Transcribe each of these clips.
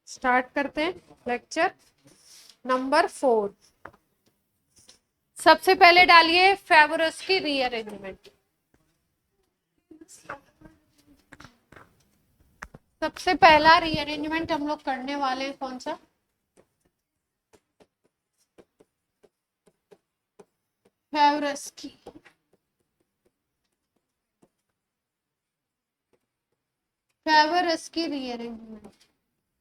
Start करते हैं lecture number 4। सबसे पहले डालिए फेवरस की रीअरेंजमेंट। सबसे पहला रीअरेंजमेंट हम लोग करने वाले हैं कौन सा? फेवरस की। फेवरस की रीअरेंजमेंट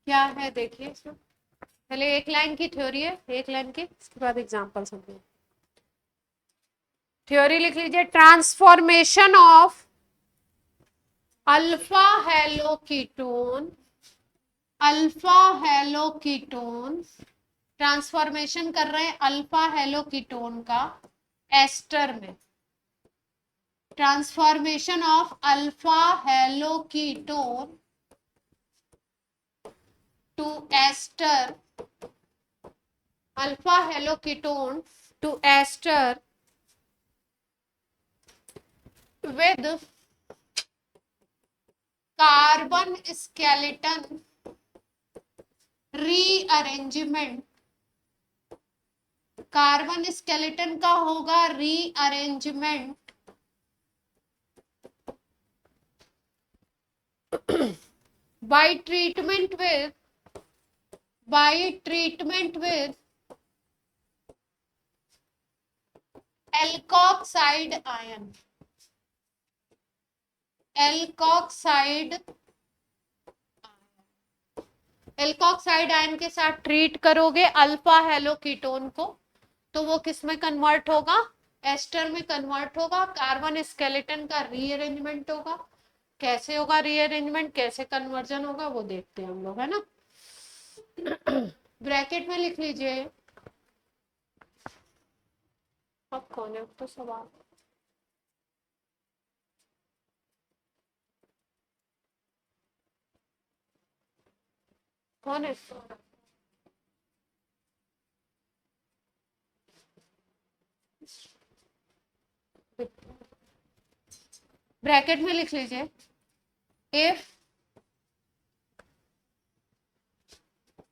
क्या है देखिए इसमें। पहले एक लाइन की थ्योरी है, एक लाइन की, इसके बाद एग्जांपल समझिए। थ्योरी लिख लीजिए। Transformation of alpha haloketone, alpha haloketone transformation कर रहे हैं अल्फा हेलोकीटोन का एस्टर में। Transformation of alpha haloketone to ester, alpha haloketone to ester with carbon skeleton rearrangement. Carbon skeleton का होगा rearrangement by treatment with alkoxide ion. Alkoxide ion के साथ treat करोगे अल्फा हेलोकीटोन को, तो वो किस में कन्वर्ट होगा? एस्टर में कन्वर्ट होगा। कार्बन स्केलेटन का रीअरेंजमेंट होगा। कैसे होगा रीअरेंजमेंट, कैसे कन्वर्जन होगा वो देखते हैं हम लोग, है ना। ब्रैकेट में लिख लीजिए। अब कौन है तो सवाल? कौन है? ब्रैकेट में लिख लीजिए। इफ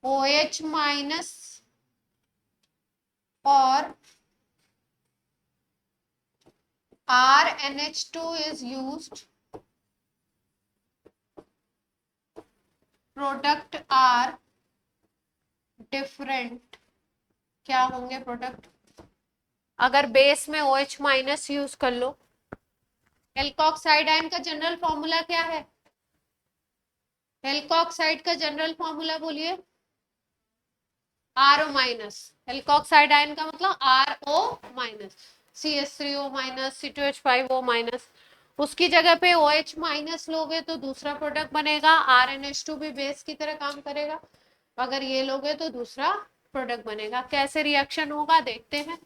OH माइनस और RNH2 is used, product are different. क्या होंगे प्रोडक्ट? अगर बेस में OH माइनस यूज कर लो। एल्कोक्साइड आयन का जनरल फॉर्मूला क्या है? एल्कोक्साइड का जनरल फॉर्मूला बोलिए। RO minus. एल्कोक्साइड आयन का मतलब RO minus, CH3O minus, C2H5O minus. उसकी जगह पे OH माइनस लोगे तो दूसरा प्रोडक्ट बनेगा। RNH2 भी बेस की तरह काम करेगा। अगर ये लोगे तो दूसरा प्रोडक्ट बनेगा। कैसे रिएक्शन होगा देखते हैं।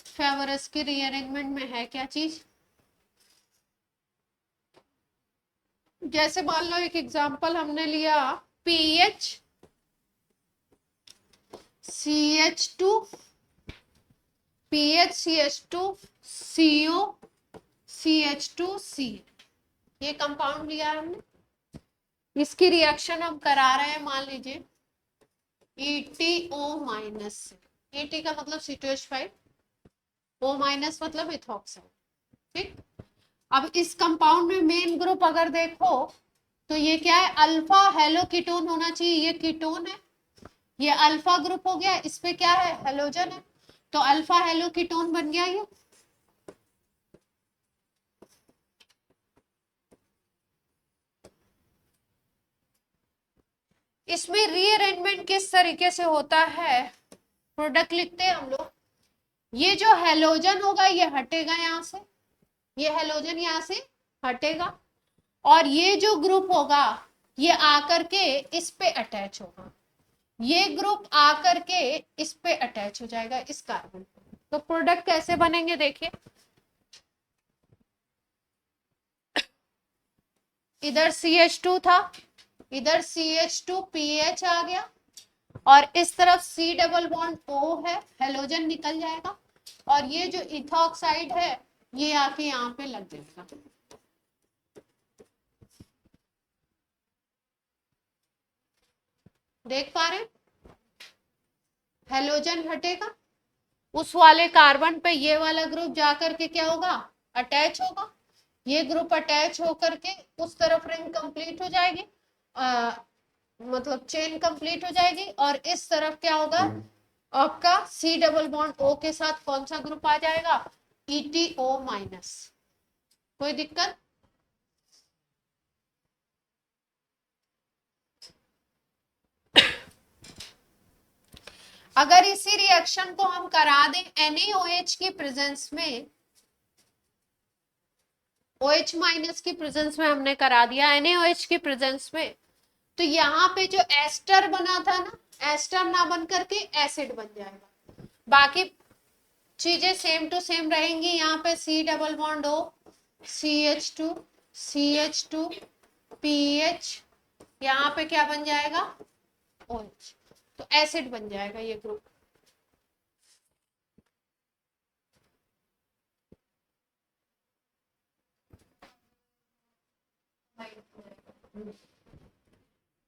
फेवरस की रीअरेंजमेंट में है क्या चीज? जैसे मान लो एक एग्जांपल हमने लिया, PH CH2, PH CH2 CO CH2C, ये कंपाउंड लिया है हमने। इसकी रिएक्शन हम करा रहे हैं, मान लीजिए ETO माइनस। ET का मतलब C2H5, O माइनस मतलब इथॉक्साइड। ठीक। अब इस कंपाउंड में मेन ग्रुप अगर देखो तो ये क्या है? अल्फा हेलोकीटोन होना चाहिए। ये कीटोन है, ये अल्फा ग्रुप हो गया। इस पे क्या है? हेलोजन है, तो अल्फा हेलोकीटोन बन गया ये। इसमें रीअरेंजमेंट किस तरीके से होता है? प्रोडक्ट लिखते हैं हम लोग। ये जो हेलोजन होगा ये हटेगा यहां से, ये हेलोजन यहां से हटेगा, और ये जो ग्रुप होगा ये आकर के इस पे अटैच होगा। ये ग्रुप आकर के इस पे अटैच हो जाएगा, इस कार्बन पे। तो प्रोडक्ट कैसे बनेंगे देखिए। इधर CH2 था, इधर CH2PH आ गया, और इस तरफ C डबल बॉन्ड O है, हेलोजन निकल जाएगा, और ये जो इथॉक्साइड है ये आके यहाँ पे लग जाएगा। देख पा रहे, हेलोजन हटेगा, उस वाले कार्बन पे ये वाला ग्रुप जाकर के क्या होगा, अटैच होगा, ये ग्रुप अटैच होकर के उस तरफ रिंग कंप्लीट हो जाएगी, मतलब चेन कंप्लीट हो जाएगी, और इस तरफ क्या होगा आपका सी डबल बॉन्ड ओ के साथ कौन सा ग्रुप आ जाएगा, ETO माइनस। कोई दिक्कत? अगर इसी रिएक्शन को हम करा दें NaOH की प्रेजेंस में, OH माइनस की प्रेजेंस में हमने करा दिया NaOH की प्रेजेंस में, तो यहाँ पे जो एस्टर बना था ना, एस्टर ना बन करके एसिड बन जाएगा। बाकी चीजें सेम टू सेम रहेंगी, यहाँ पे C double bond O, CH2 CH2 PH, यहाँ पे क्या बन जाएगा, OH, तो एसिड बन जाएगा ये ग्रुप।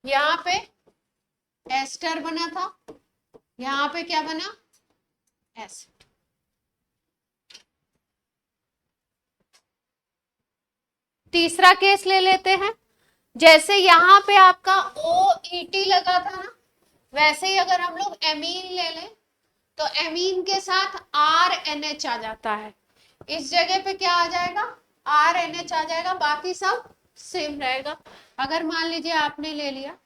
यहाँ पे एस्टर बना था, यहाँ पे क्या बना, एसिड। तीसरा केस ले लेते हैं, जैसे यहाँ पे आपका OET लगा था ना, वैसे ही अगर हम लोग एमीन ले लें तो एमीन के साथ RNH आ जाता है, इस जगह पे क्या आ जाएगा, RNH आ जाएगा, बाकी सब सेम रहेगा। अगर मान लीजिए आपने ले लिया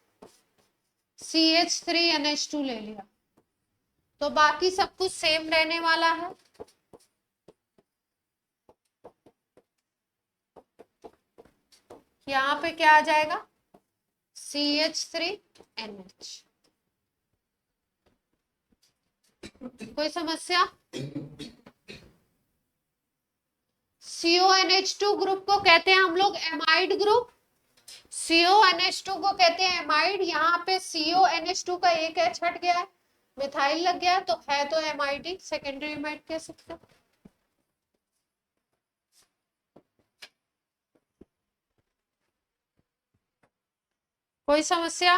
CH3NH2 ले लिया, तो बाकी सब कुछ सेम रहने वाला है। यहाँ पे क्या आ जाएगा, CH3NH। कोई समस्या? CONH2 ग्रुप को कहते हैं हम लोग एमाइड ग्रुप, CONH2 को कहते हैं एमाइड। यहाँ पे CONH2 का एक H हट गया है, मिथाइल लग गया, तो है तो एमाइड, सेकेंडरी एमाइड कह सकते हैं। कोई समस्या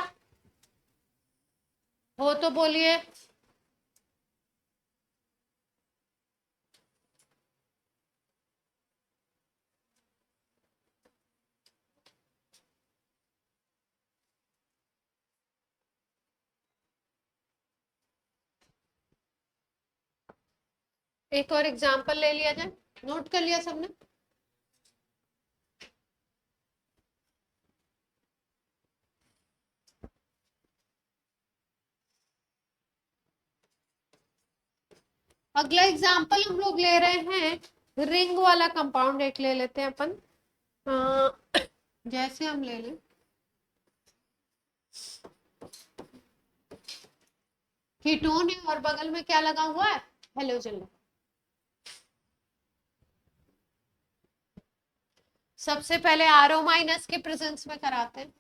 हो तो बोलिए। एक और एग्जांपल ले लिया जाए, नोट कर लिया सबने? अगला एग्जांपल हम लोग ले रहे हैं रिंग वाला कंपाउंड, एक ले लेते हैं अपन। जैसे हम ले लें कीटोन है और बगल में क्या लगा हुआ है, हेलोजन। सबसे पहले RO माइनस के प्रेजेंस में कराते हैं,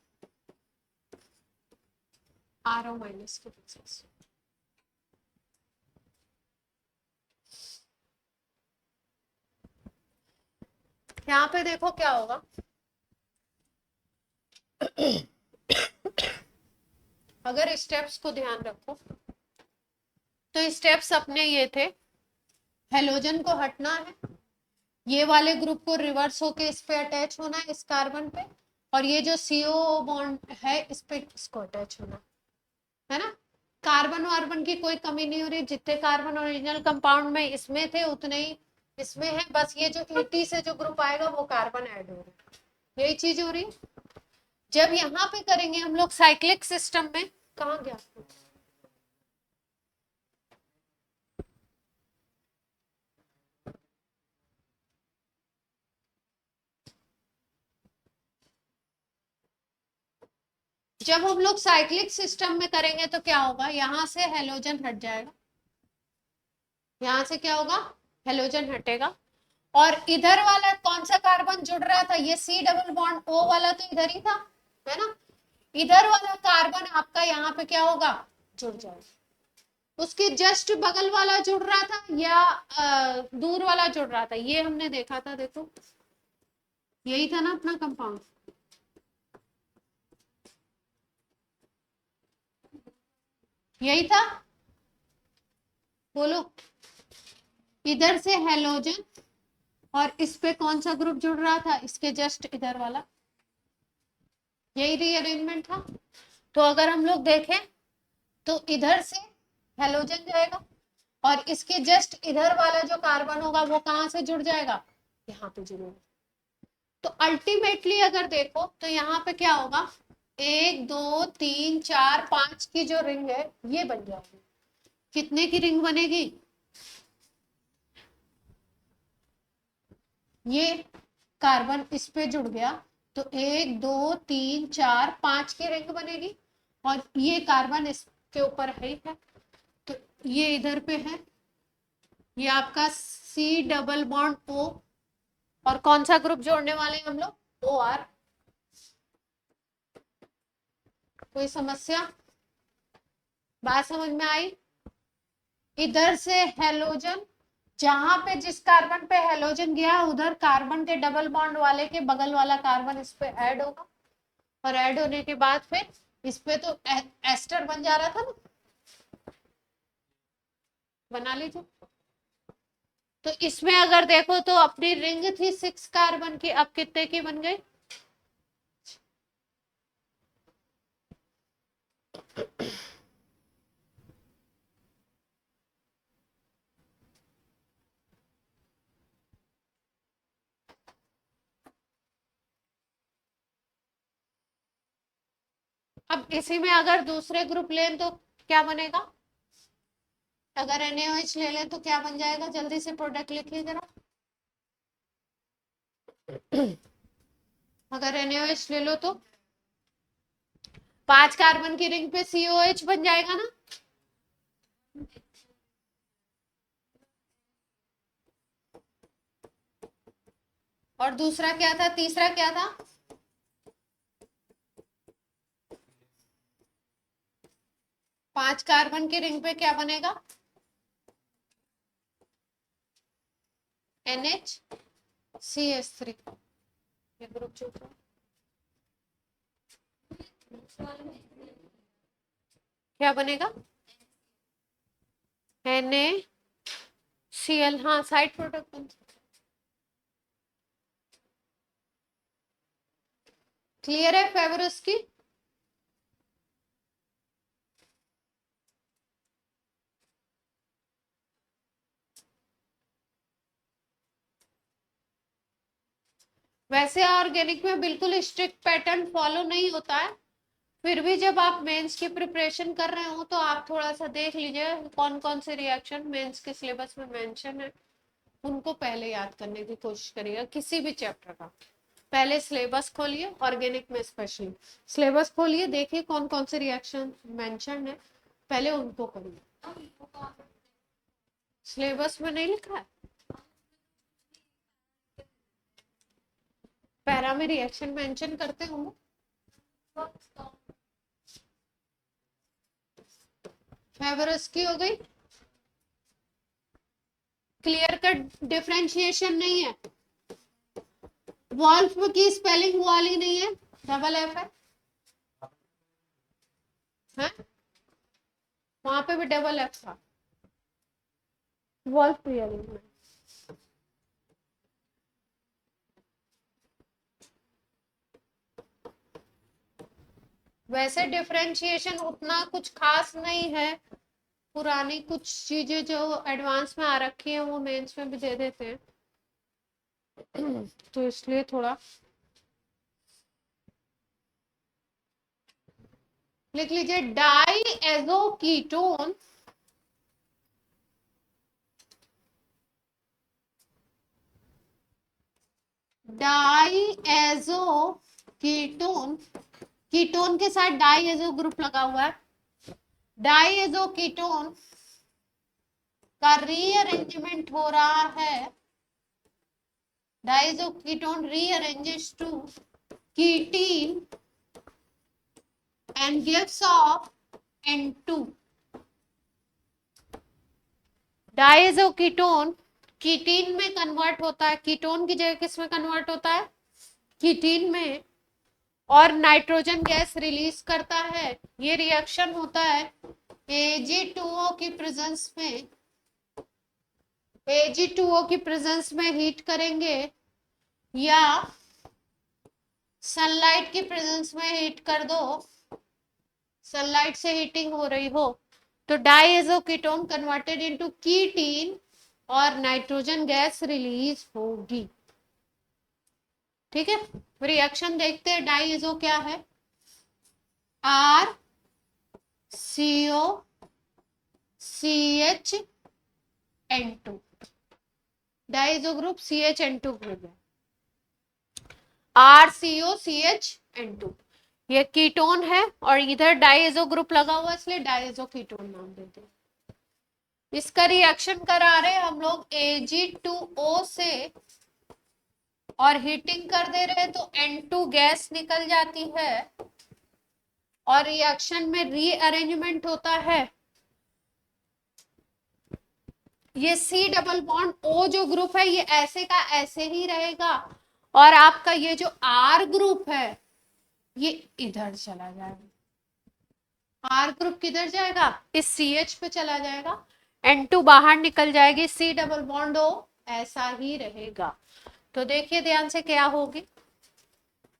RO माइनस के प्रेजेंस। यहाँ पे देखो क्या होगा, अगर स्टेप्स को ध्यान रखो तो स्टेप्स अपने ये थे, हेलोजन को हटना है, ये वाले ग्रुप को रिवर्स होके इस पे अटैच होना है, इस कार्बन पे, और ये जो CO बॉन्ड है इस पे इसको अटैच होना है ना। कार्बन वार्बन की कोई कमी नहीं हो रही, जितने कार्बन ओरिजिनल कंपाउंड में इसमें थे उतने ही इसमें है, बस ये जो ET से जो ग्रुप आएगा वो कार्बन ऐड हो रहा है, यही चीज हो रही है। जब यहाँ पे करेंगे हम लोग साइक्लिक सिस्टम में, कहाँ गया, जब हम लोग साइक्लिक सिस्टम में करेंगे तो क्या होगा, यहाँ से हेलोजन हट जाएगा, यहाँ से क्या होगा, हेलोजन हटेगा, और इधर वाला कौन सा कार्बन जुड़ रहा था, ये C डबल बॉन्ड O वाला तो इधर ही था, है ना। इधर वाला कार्बन आपका यहाँ पे क्या होगा, जुड़ जाएगा। उसके जस्ट बगल वाला जुड़ रहा था या दूर वाला जुड़ रहा था, ये हमने देखा था, देखो यही था ना अपना कंपाउंड। यही था, बोलो। इधर से हेलोजन और इस पे कौन सा ग्रुप जुड़ रहा था, इसके जस्ट इधर वाला, यही रीअरेंजमेंट था। तो अगर हम लोग देखें तो इधर से हेलोजन जाएगा और इसके जस्ट इधर वाला जो कार्बन होगा वो कहां से जुड़ जाएगा, यहाँ पे जुड़ेगा। तो अल्टीमेटली अगर देखो तो यहाँ पे क्या होगा, 1 2 3 4 5 की जो रिंग है ये बन जाएगी। कितने की रिंग बनेगी, ये कार्बन इस पे जुड़ गया तो 1 2 3 4 5 की रिंग बनेगी और ये कार्बन इसके ऊपर है ही है, तो ये इधर पे है, ये आपका C डबल बॉन्ड O और कौन सा ग्रुप जोड़ने वाले हैं हम लोग, OR। कोई समस्या, बात समझ में आई। इधर से हेलोजन, जहां पे जिस कार्बन पे हेलोजन गया उधर कार्बन के डबल बॉन्ड वाले के बगल वाला कार्बन इस पे ऐड होगा और ऐड होने के बाद फिर इस पे तो एस्टर बन जा रहा था ना, बना लीजिए। तो इसमें अगर देखो तो अपनी रिंग थी 6 कार्बन की, अब कितने की बन गई, अब इसी में अगर दूसरे ग्रुप लें तो क्या बनेगा, अगर NaOH ले लें तो क्या बन जाएगा, जल्दी से प्रोडक्ट लिखिए जरा। अगर NaOH ले लो तो 5 कार्बन की रिंग पे COH बन जाएगा ना, और दूसरा क्या था, तीसरा क्या था, पांच कार्बन की रिंग पे क्या बनेगा, NHCH3, ये ग्रुप चुका, क्या बनेगा, NaCl, हाँ साइड प्रोडक्ट बन। क्लियर है फेवरस की, वैसे ऑर्गेनिक में बिल्कुल स्ट्रिक्ट पैटर्न फॉलो नहीं होता है, फिर भी जब आप मेंस की प्रिपरेशन कर रहे हो तो आप थोड़ा सा देख लीजिए कौन कौन से रिएक्शन मेंस के सिलेबस में मेंशन है, उनको पहले याद करने की कोशिश करिएगा। किसी भी चैप्टर का पहले सिलेबस खोलिए, ऑर्गेनिक में स्पेशली सिलेबस खोलिए, देखिए कौन कौन से रिएक्शन मेंशन है, पहले उनको करिए। सिलेबस में नहीं लिखा है, पैरा में रिएक्शन मेंशन करते होंगे। फेवरस की हो गई, क्लियर कट डिफरेंशिएशन नहीं है, वॉल्फ की स्पेलिंग वाली नहीं है, डबल एफ है, वहां पे भी डबल एफ था, वॉल्फ रियलिंग में। वैसे डिफरेंशिएशन उतना कुछ खास नहीं है, पुरानी कुछ चीजें जो एडवांस में आ रखी है वो मेंस में भी दे देते हैं, तो इसलिए थोड़ा लिख लीजिए। Diazo ketone, diazo ketone, ketone के साथ डाई एजो ग्रुप लगा हुआ है, डाई एजो कीटोन का रीअरेंजमेंट हो रहा है, diazo ketone rearranges to ketene and gives off N2। Diazo ketone ketene में कन्वर्ट होता है, कीटोन की जगह किस में कन्वर्ट होता है, कीटीन में, और नाइट्रोजन गैस रिलीज करता है। ये रिएक्शन होता है Ag2O की प्रेजेंस में Ag2O की प्रेजेंस में हीट करेंगे या सनलाइट की प्रेजेंस में हीट कर दो, सनलाइट से हीटिंग हो रही हो तो डाइएजो कीटोन कन्वर्टेड इनटू कीटीन और नाइट्रोजन गैस रिलीज होगी। ठीक है, रिएक्शन देखते हैं। डाइएजो क्या है? R CO CH N2, diazo group CHN2 group है। RCO CHN2 ये कीटोन है और इधर डाइएजो ग्रुप लगा हुआ इसलिए डाइएजो कीटोन नाम देते हैं। इसका रिएक्शन करा रहे हम लोग Ag2O से और हीटिंग कर दे रहे तो N2 गैस निकल जाती है और रिएक्शन में रीअरेंजमेंट होता है। ये C डबल बॉन्ड O जो ग्रुप है ये ऐसे का ऐसे ही रहेगा और आपका ये जो R ग्रुप है ये इधर चला जाएगा। R ग्रुप किधर जाएगा? इस CH पे चला जाएगा, N2 बाहर निकल जाएगी, C डबल बॉन्ड O ऐसा ही रहेगा। तो देखिए ध्यान से क्या होगी,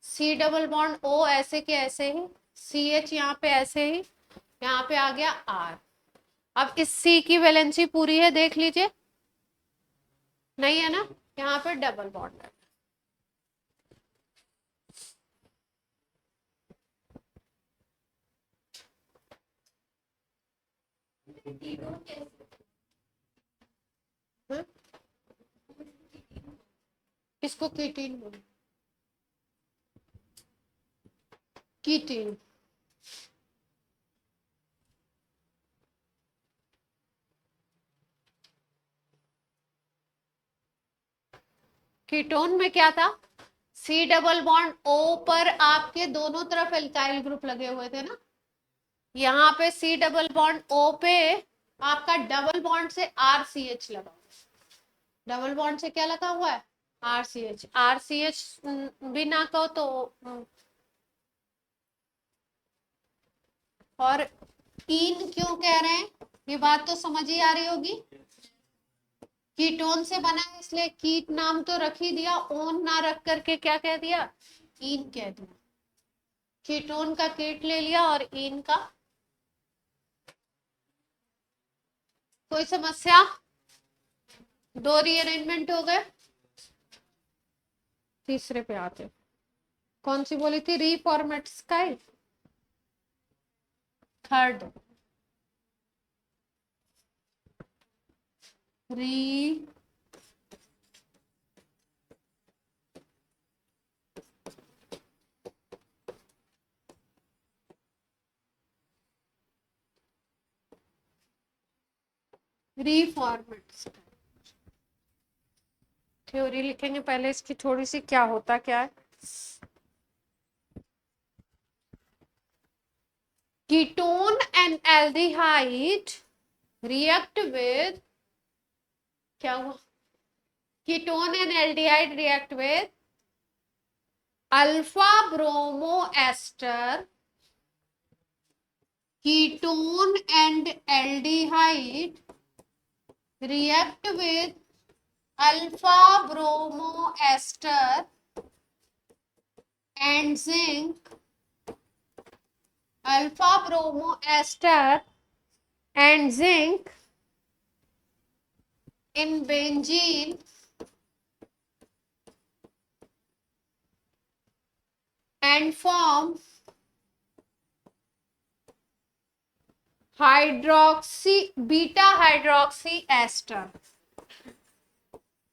C डबल बॉन्ड O ऐसे के ऐसे ही, CH यहाँ पे ऐसे ही, यहाँ पे आ गया R। अब इस C की वैलेंसी पूरी है, देख लीजिए, नहीं है ना, यहाँ पे डबल बॉन्ड है। इसको कीटीन बोलो, कीटीन। कीटोन में क्या था? C डबल बॉन्ड O पर आपके दोनों तरफ एल्काइल ग्रुप लगे हुए थे ना, यहाँ पे C डबल बॉन्ड O पे आपका डबल बॉन्ड से RCH लगा हुआ है। डबल बॉन्ड से क्या लगा हुआ है? RCH। RCH भी ना कहो तो और कीन क्यों कह रहे हैं, ये बात तो समझ ही आ रही होगी। कीटोन से बना है इसलिए कीट नाम तो रख ही दिया, ओन ना रख करके क्या कह दिया? ईन कह दिया। कीटोन का कीट ले लिया और ईन का। कोई समस्या? दो रीअरेंजमेंट हो गए, तीसरे पे आते। कौन सी बोली थी? Reformatsky, third re reformat theory लिखेंगे पहले, इसकी थोड़ी सी क्या होता क्या है। Ketone and aldehyde react with, क्या हुआ? Ketone and aldehyde react with alpha bromo ester, ketone and aldehyde react with alpha bromo ester and zinc, alpha bromo ester and zinc in benzene and form hydroxy beta hydroxy ester,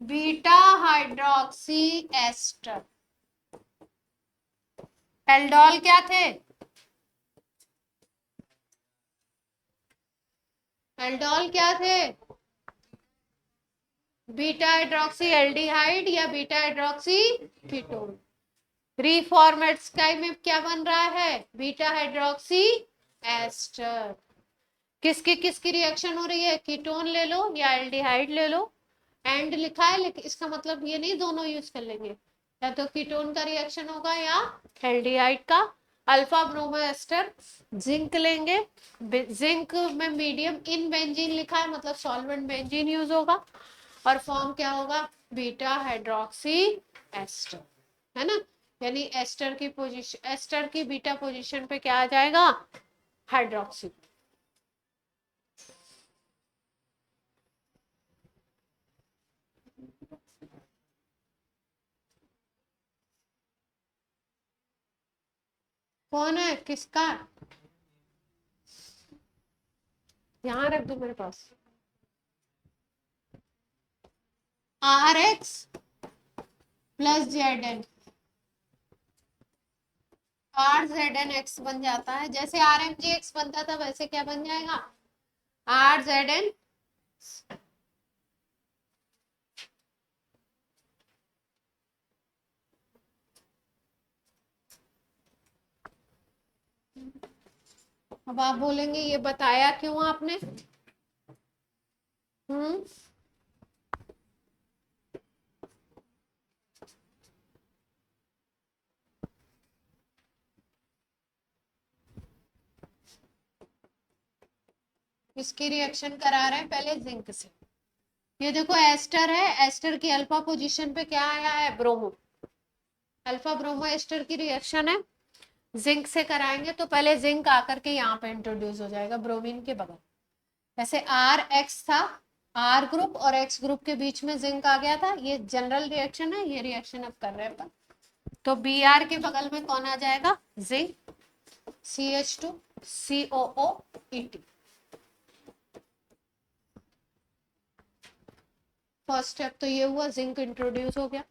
beta hydroxy ester. Aldol क्या थे? Aldol क्या थे? Beta hydroxy aldehyde या beta hydroxy ketone. Reformatsky में क्या बन रहा है? Beta hydroxy ester. किसकी किसकी रिएक्शन हो रही है? कीटोन ले लो या एल्डिहाइड ले लो, एंड लिखा है, लेकिन इसका मतलब ये नहीं दोनों यूज कर लेंगे, या तो कीटोन का रिएक्शन होगा या एल्डिहाइड का। अल्फा ब्रोमो एस्टर, जिंक लेंगे, जिंक में मीडियम इन बेंजीन लिखा है, मतलब सॉल्वेंट बेंजीन यूज होगा, और फॉर्म क्या होगा, बीटा हाइड्रोक्सी एस्टर, है ना। यानी एस्टर की पोजीशन, एस्टर की बीटा पोजीशन पे क्या आ जाएगा, हाइड्रोक्सी। कौन है, किसका, यहाँ रख दो मेरे पास, R X plus Z N, R Z N X बन जाता है, जैसे आर एम जी एक्स बनता था वैसे क्या बन जाएगा, आर जेड एन। अब आप बोलेंगे ये बताया क्यों आपने, हम्म, इसकी रिएक्शन करा रहे हैं पहले जिंक से। ये देखो एस्टर है, एस्टर की अल्फा पोजीशन पे क्या आया है, ब्रोमो, अल्फा ब्रोमो एस्टर की रिएक्शन है, जिंक से कराएंगे तो पहले जिंक आकर के यहाँ पे इंट्रोड्यूस हो जाएगा ब्रोमीन के बगल, जैसे आर एक्स था, आर ग्रुप और एक्स ग्रुप के बीच में जिंक आ गया था, ये जनरल रिएक्शन है, ये रिएक्शन अब कर रहे हैं अपन। तो बी आर के बगल में कौन आ जाएगा, zinc, CH2 COO first step तो ये हुआ, जिंक इंट्रोड्यूस हो गया।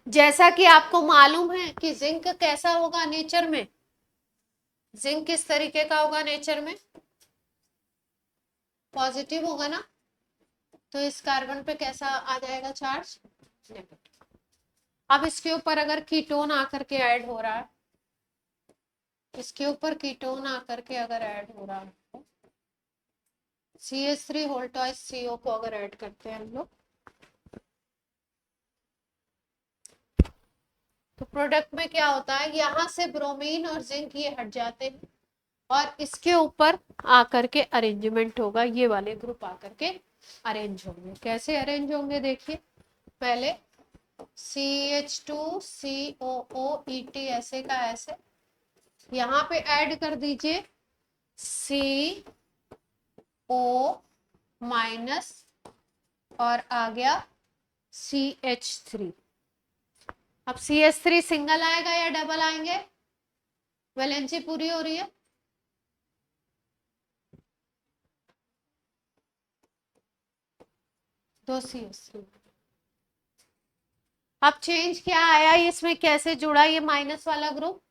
जैसा कि आपको मालूम है कि जिंक कैसा होगा नेचर में, जिंक किस तरीके का होगा नेचर में, पॉजिटिव होगा ना, तो इस कार्बन पे कैसा आ जाएगा चार्ज, नेगेटिव। अब इसके ऊपर अगर कीटोन आकर के ऐड हो रहा है, इसके ऊपर कीटोन आकर के अगर ऐड हो रहा है, CH3 होल टॉइस CO को अगर ऐड करते हैं हम लोग, तो प्रोडक्ट में क्या होता है, यहाँ से ब्रोमीन और जिंक ये हट जाते हैं और इसके ऊपर आकर के अरेंजमेंट होगा, ये वाले ग्रुप आकर के अरेंज होंगे। कैसे अरेंज होंगे देखिए, पहले CH2COOET ऐसे का ऐसे, यहाँ पे ऐड कर दीजिए CO माइनस और आ गया CH3। अब CH3 सिंगल आएगा या डबल आएंगे, वैलेंसी पूरी हो रही है, दो CH3। अब चेंज क्या आया, इसमें कैसे जुड़ा ये माइनस वाला ग्रुप,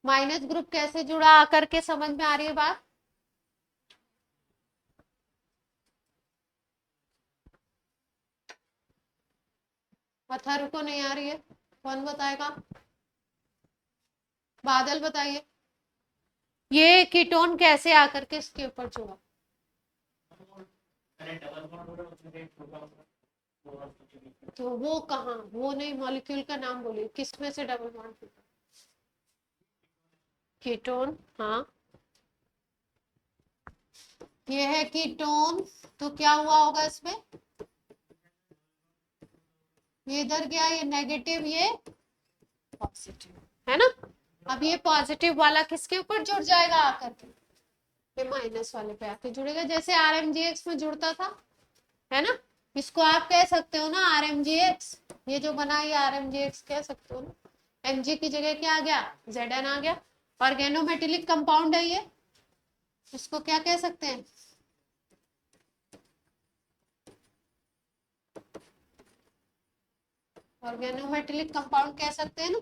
माइनस ग्रुप कैसे जुड़ा आकर के समझ में आ रही है बात, पत्थर को नहीं आ रही है, कौन बताएगा, बादल बताइए, ये कीटोन कैसे आकर के इसके ऊपर जुड़ा, तो वो कहाँ, वो नहीं, मॉलिक्यूल का नाम बोलिए, किसमें से डबल बॉन्ड टूटा, कीटोन, हाँ ये है कीटोन, तो क्या हुआ होगा इसमें, ये इधर गया, ये नेगेटिव, ये पॉजिटिव, है ना। अब ये पॉजिटिव वाला किसके ऊपर जुड़ जाएगा आकर के, ये माइनस वाले पे आके जुड़ेगा, जैसे RMGX में जुड़ता था, है ना। इसको आप कह सकते हो ना RMGX, ये जो बना ये RMGX कह सकते हो ना, Mg की जगह क्या आ गया, Zn आ गया, ऑर्गेनोमेटिलिक कंपाउंड है ये, इसको क्या कह सकते हैं, ऑर्गेनोमेटिलिक कंपाउंड कह सकते हैं ना।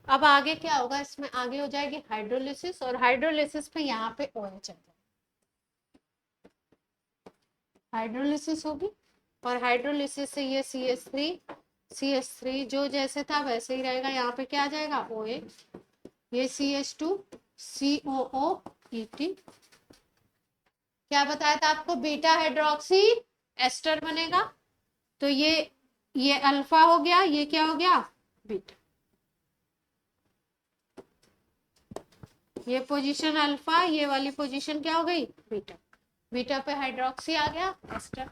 अब आगे क्या होगा, इसमें आगे हो जाएगी हाइड्रोलिसिस, और हाइड्रोलिसिस पे यहाँ पे OH आ जाएगा, हाइड्रोलिसिस होगी, और हाइड्रोलिसिस से ये CH3 जो जैसे था वैसे ही रहेगा, यहाँ पे क्या आ जाएगा OH, ये CH2COO ET। क्या बताया था आपको, बीटा हाइड्रोक्सी एस्टर बनेगा। तो ये अल्फा हो गया, ये क्या हो गया, बीटा। ये पोजीशन अल्फा, ये वाली पोजीशन क्या हो गई, बीटा। बीटा पे हाइड्रोक्सी आ गया, एस्टर।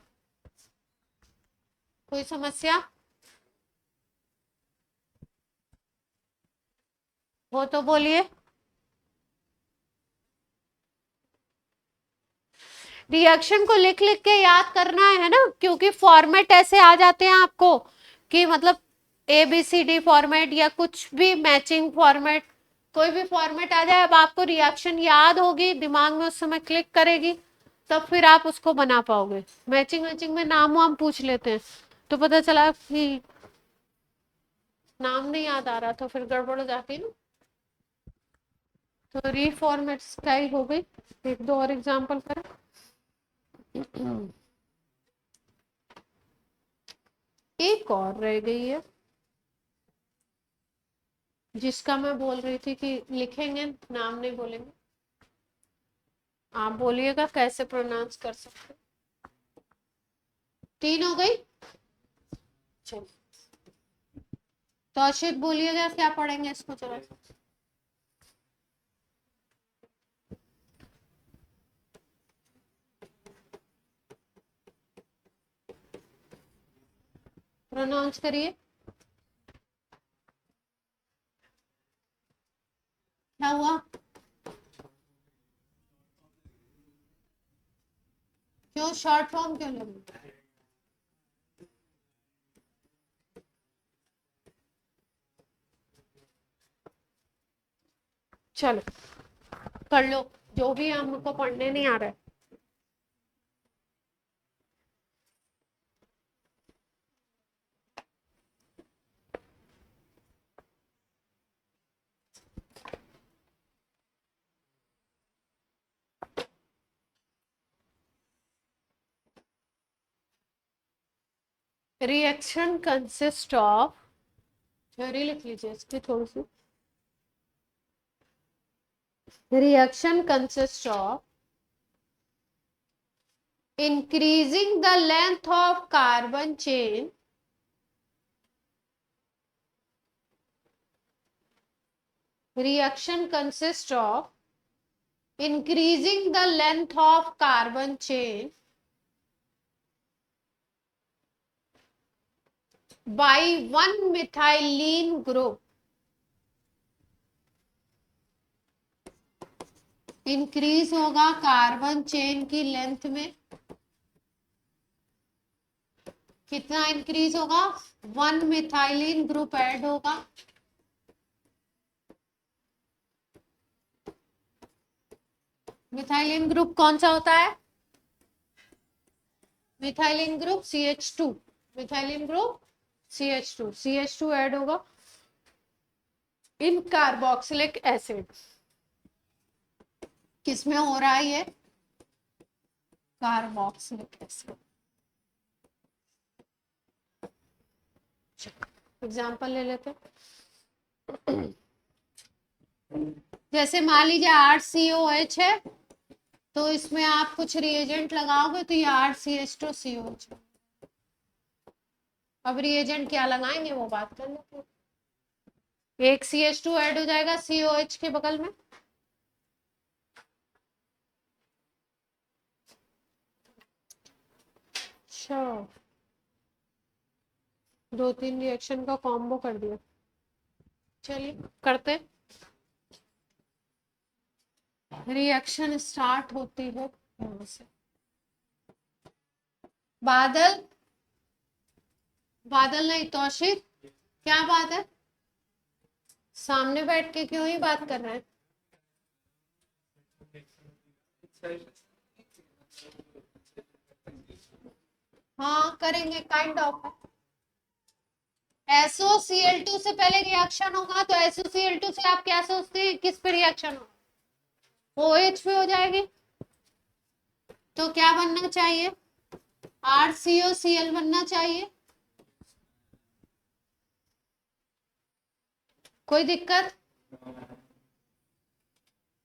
कोई समस्या हो तो बोलिए। रिएक्शन को लिख लिख के याद करना है ना, क्योंकि फॉर्मेट ऐसे आ जाते हैं आपको कि मतलब ABCD फॉर्मेट या कुछ भी मैचिंग फॉर्मेट, कोई भी फॉर्मेट आ जाए, अब आपको रिएक्शन याद होगी, दिमाग में उस समय क्लिक करेगी, तब फिर आप उसको बना पाओगे। मैचिंग मैचिंग में नाम वाम पूछ लेते हैं तो पता चला कि नाम नहीं याद आ रहा, तो फिर गड़बड़ हो जाती है ना। तो रीफॉर्मेट स्टाइल हो गई। एक दो और एग्जांपल करें। एक और रह गई है जिसका मैं बोल रही थी कि लिखेंगे, नाम नहीं बोलेंगे, आप बोलिएगा कैसे प्रोनाउंस कर सकते। 3 हो गई। चलो तौशीफ बोलिएगा क्या पढ़ेंगे इसको जरा। प्रोनाउंस करिए। क्या हुआ, क्यों शॉर्ट फॉर्म क्यों लगी। चलो कर लो, जो भी हमको पढ़ने नहीं आ रहा है। रिएक्शन कंसिस्ट ऑफ, थ्योरी लिख लीजिए इसकी थोड़ी सी। Reaction consist of increasing the length of carbon chain reaction consists of increasing the length of carbon chain by one methylene group, increase होगा कार्बन चेन की लेंथ में, कितना इंक्रीज होगा, 1 मिथाइलिन ग्रुप ऐड होगा। मिथाइलिन ग्रुप कौन सा होता है, methylene group CH2, methylene group CH2 add होगा इन कार्बोक्सिलिक एसिड। किसमें हो रहा है ये, कार्बोक्सिलिक एसिड। एग्जाम्पल ले लेते, जैसे मान लीजिए 8COH है, तो इसमें आप कुछ रिएजेंट लगाओगे तो ये 8CH2COH। अब रिएजेंट क्या लगाएंगे वो बात कर लेते हैं। एक CH2 ऐड हो जाएगा COH के बगल में, अच्छा 2-3 रिएक्शन का कॉम्बो कर दिया। चलिए करते, रिएक्शन स्टार्ट होती है यहां से। बादल, बादल नहीं तौशीफ, क्या बात है, सामने बैठ के क्यों ही बात कर रहे हैं। हाँ करेंगे, काइंड ऑफ है। SOCl2 से पहले रिएक्शन होगा तो SOCl2 से आप क्या सोचते हैं, किस पे रिएक्शन होगा, OH पे हो जाएगी। तो क्या बनना चाहिए, RCOCl बनना चाहिए। कोई दिक्कत,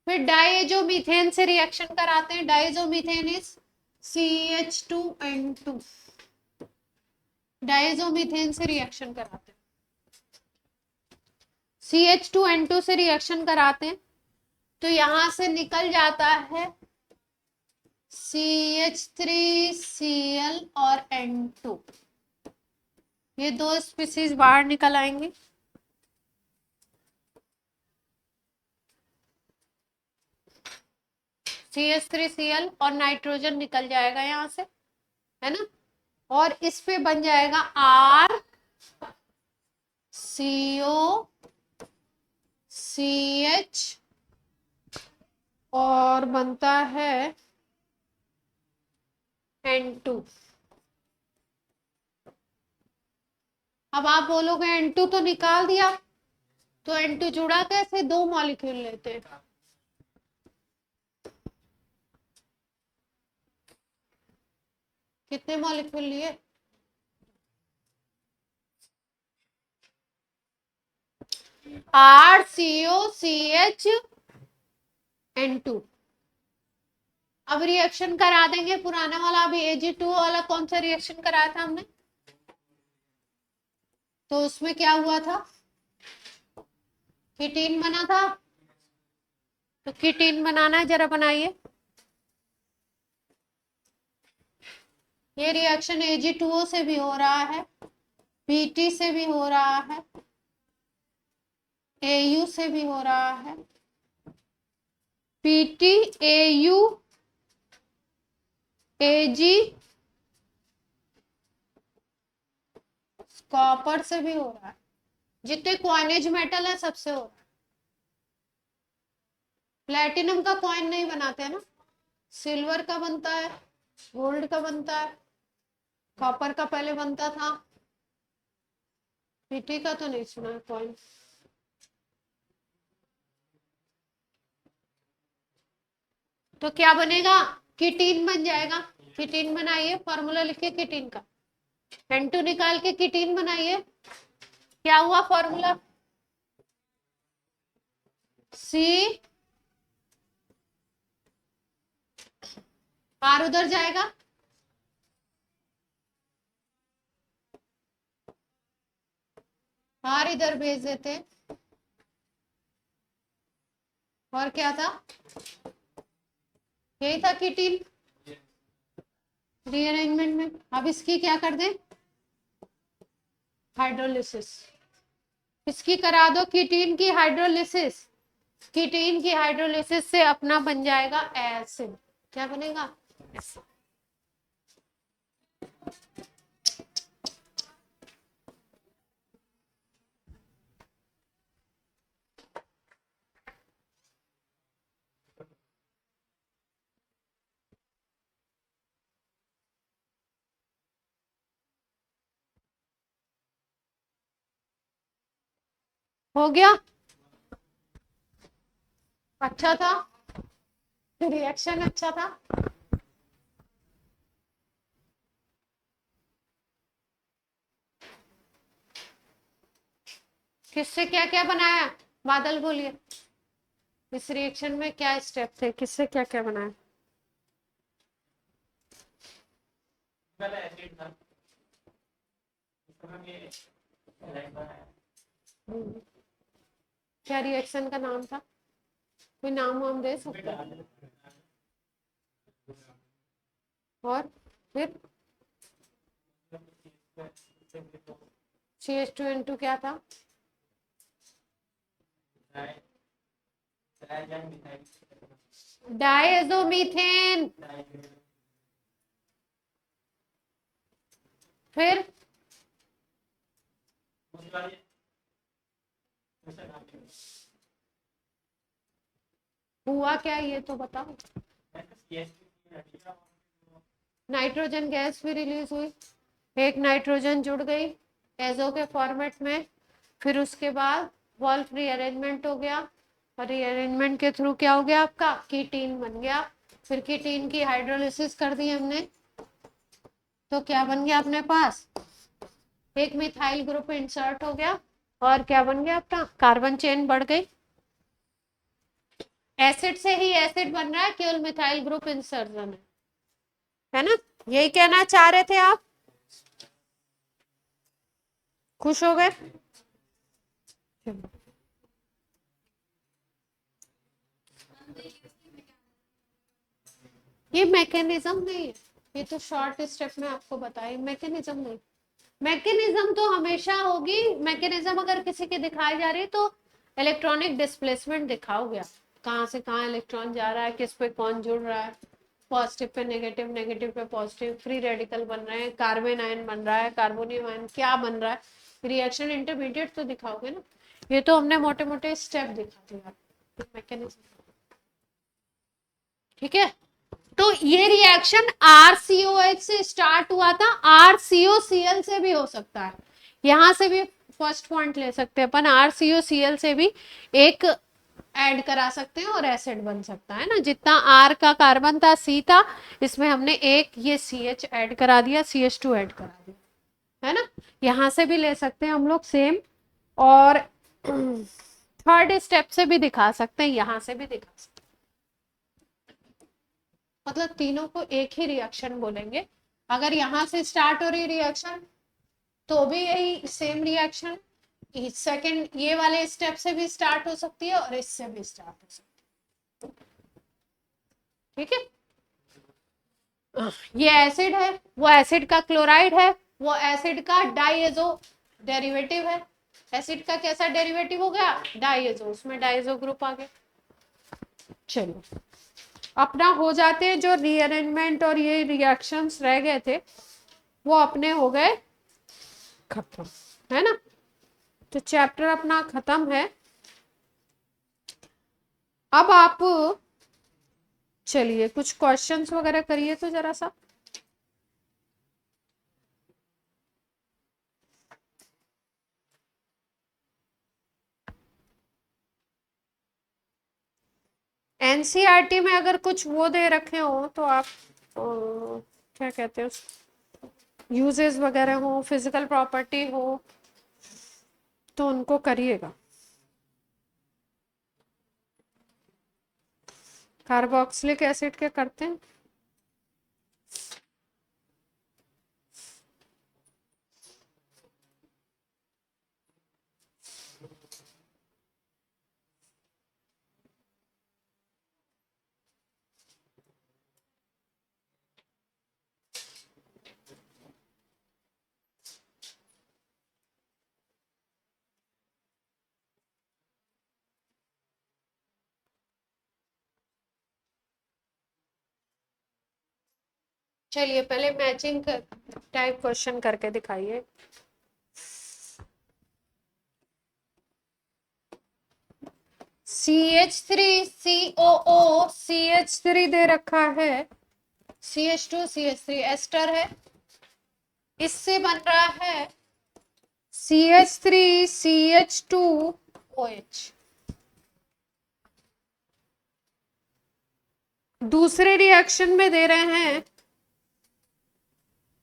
फिर डाइज़ोमीथेन से रिएक्शन कराते हैं। डाइज़ोमीथेन इज CH2N2। डाइज़ोमीथेन से रिएक्शन कराते हैं, CH2N2 से रिएक्शन कराते हैं तो यहां से निकल जाता है CH3Cl और N2। ये दो स्पीसीज बाहर निकल आएंगे। CH3Cl और नाइट्रोजन निकल जाएगा यहां से, है ना। और इस पे बन जाएगा RCOCH और बनता है N2। अब आप बोलोगे N2 तो निकाल दिया, तो N2 जुड़ा कैसे? दो मॉलिक्यूल लेते हैं, कितने मॉलिक्यूल लिए? RCOCH अब रिएक्शन करा देंगे पुराना वाला। अभी Ag2 वाला कौन सा रिएक्शन कराया था हमने? तो उसमें क्या हुआ था? कीटीन बना था। तो कीटीन बनाना है, जरा बनाइए। ये रिएक्शन Ag2O से भी हो रहा है, Pt से भी हो रहा है, Au से भी हो रहा है। Pt, Au, Ag, कॉपर से भी हो रहा है। जितने क्वाइनेज मेटल है सबसे हो रहा है। प्लेटिनम का कॉइन नहीं बनाते हैं ना, सिल्वर का बनता है, गोल्ड का बनता है, कॉपर का पहले बनता था। पीटी का तो नहीं सुना है कॉइन। तो क्या बनेगा? कीटीन बन जाएगा। कीटीन बनाइए, फॉर्मूला लिखिए कीटीन का। N2 निकाल के कीटीन बनाइए। क्या हुआ फॉर्मूला? C, R उधर जाएगा, R इधर भेज देते। और क्या था? यही था कीटीन रीअरेंजमेंट में। अब इसकी क्या कर दें? हाइड्रोलिसिस। इसकी करा दो कीटीन की हाइड्रोलिसिस। कीटीन की हाइड्रोलिसिस से अपना बन जाएगा एसिड। क्या बनेगा? एसिड। हो गया? अच्छा था, रिएक्शन अच्छा था। किससे क्या क्या बनाया? बादल बोलिए, इस रिएक्शन में क्या स्टेप थे, किससे क्या क्या बनाया? क्या रिएक्शन का नाम था? कोई नाम वाम दे सकते हैं? और फिर CH2N2 क्या था? डायज़ोमीथेन। फिर हुआ क्या ये तो बताओ। नाइट्रोजन गैस भी रिलीज हुई, एक नाइट्रोजन जुड़ गई एजो के फॉर्मेट में। फिर उसके बाद वॉल्फ रीअरेंजमेंट हो गया, और रीअरेंजमेंट के थ्रू क्या हो गया? आपका कीटीन बन गया। फिर कीटीन की हाइड्रोलिसिस कर दी हमने, तो क्या बन गया अपने पास? एक मिथाइल ग्रुप इंसर्ट हो गया, और क्या बन गया? आपका कार्बन चेन बढ़ गई। एसिड से ही एसिड बन रहा है, केवल मिथाइल ग्रुप इंसर्जन है ना? यही कहना चाह रहे थे आप? खुश हो गए? ये मैकेनिज्म नहीं है, ये तो शॉर्ट स्टेप में आपको बताया, मैकेनिज्म नहीं। मैकेनिज्म तो हमेशा होगी, मैकेनिज्म अगर किसी की दिखाई जा रही है तो इलेक्ट्रॉनिक डिस्प्लेसमेंट दिखाओगे आप, कहाँ से कहाँ इलेक्ट्रॉन जा रहा है, किस पे कौन जुड़ रहा है, पॉजिटिव पे नेगेटिव, नेगेटिव पे पॉजिटिव, फ्री रेडिकल बन रहे हैं, कार्बन आयन बन रहा है, कार्बोनियम आयन क्या बन रहा है, रिएक्शन इंटरमीडिएट तो दिखाओगे ना। ये तो हमने मोटे मोटे स्टेप दिखा दिया मैकेनिज्म, ठीक है। तो ये रिएक्शन RCOH से स्टार्ट हुआ था, RCOCl से भी हो सकता है, यहां से भी फर्स्ट पॉइंट ले सकते हैं अपन, RCOCl से भी एक ऐड करा सकते हैं और एसिड बन सकता है ना। जितना R का कार्बन था, C था, इसमें हमने एक ये CH ऐड करा दिया, CH2 ऐड करा दिया, है ना। यहां से भी ले सकते हैं हम लोग सेम, और थर्ड स्टेप से भी दिखा सकते हैं, यहां से भी दिखा सकते हैं, मतलब तीनों को एक ही रिएक्शन बोलेंगे। अगर यहां से स्टार्ट हो रही रिएक्शन तो भी यही सेम रिएक्शन, सेकंड ये वाले स्टेप से भी स्टार्ट हो सकती है और इससे भी स्टार्ट हो सकती है, ठीक है। ये एसिड है, वो एसिड का क्लोराइड है, वो एसिड का डाइएजो डेरिवेटिव है। एसिड का कैसा डेरिवेटिव हो गया? डाइएजो, उसमें डाइएजो ग्रुप आ गया। चलो अपना हो जाते हैं, जो रीअरेंजमेंट और ये रिएक्शंस रह गए थे वो अपने हो गए खत्म, है ना। तो चैप्टर अपना खत्म है। अब आप चलिए कुछ क्वेश्चंस वगैरह करिए तो जरा सा। एनसीईआरटी में अगर कुछ वो दे रखे हो तो आप क्या कहते हैं, यूजेस वगैरह हो, फिजिकल प्रॉपर्टी हो, तो उनको करिएगा। कार्बोक्सिलिक एसिड के करते हैं। चलिए पहले मैचिंग टाइप क्वेश्चन करके दिखाइए। CH3COO, CH3 दे रखा है, CH2 CH3 एस्टर है, इससे बन रहा है CH3 CH2OH। दूसरे रिएक्शन में दे रहे हैं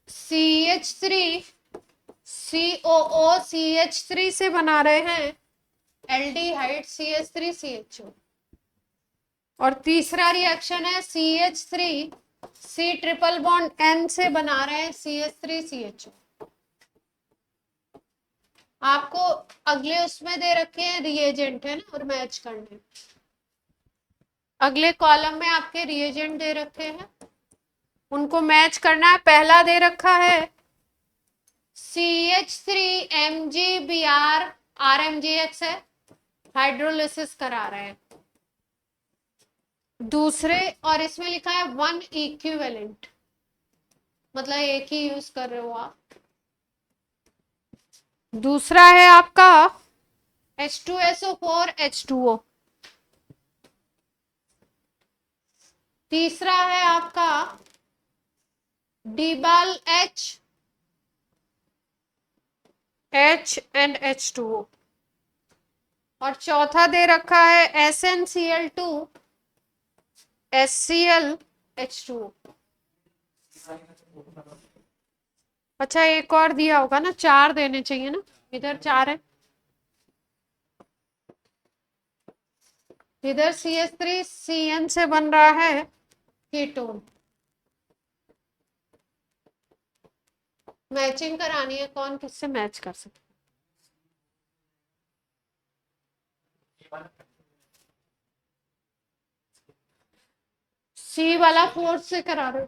CH3 COO, CH3 से बना रहे हैं एल्डिहाइड CH3CHO। और तीसरा रिएक्शन है CH3 C triple bond N से बना रहे हैं CH3CHO। आपको अगले उसमें दे रखे हैं रिएजेंट, है ना, और मैच करने। अगले कॉलम में आपके रिएजेंट दे रखे हैं, उनको मैच करना है। पहला दे रखा है CH3MgBr, RMgX है, हाइड्रोलिसिस करा रहे हैं। दूसरे, और इसमें लिखा है 1 इक्विवेलेंट, मतलब एक ही यूज कर रहे हो आप। दूसरा है आपका H2SO4 H2O। तीसरा है आपका डिबाल H एंड H2O। और चौथा दे रखा है SnCl2 HCl H2O। अच्छा एक और दिया होगा ना, 4 देने चाहिए ना, इधर 4 है। इधर CH3CN से बन रहा है कीटोन। मैचिंग करानी है, कौन किससे मैच कर सकता? C वाला 4 से करा रहे।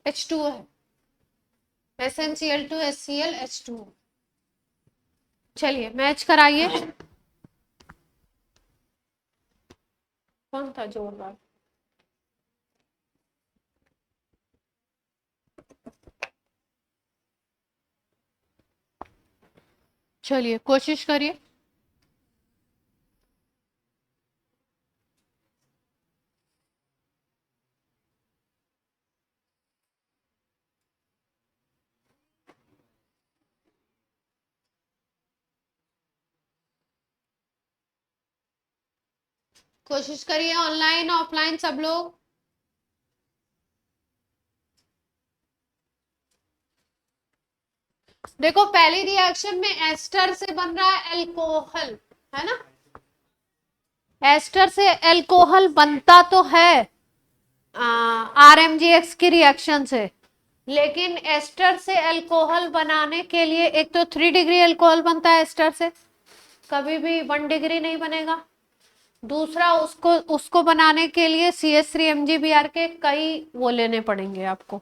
H2O है, SnCl2 HCl H2O। चलिए मैच कराइए। कौन था जोरदार? चलिए कोशिश करिए। कोशिश करिए, ऑनलाइन ऑफलाइन सब लोग। देखो पहली रिएक्शन में एस्टर से बन रहा है एल्कोहल, है ना? एस्टर से एल्कोहल बनता तो है RMGX की रिएक्शन से, लेकिन एस्टर से अल्कोहल बनाने के लिए एक तो 3 डिग्री अल्कोहल बनता है एस्टर से, कभी भी 1 डिग्री नहीं बनेगा। दूसरा उसको उसको बनाने के लिए CH3MgBr के कई वो लेने पड़ेंगे आपको,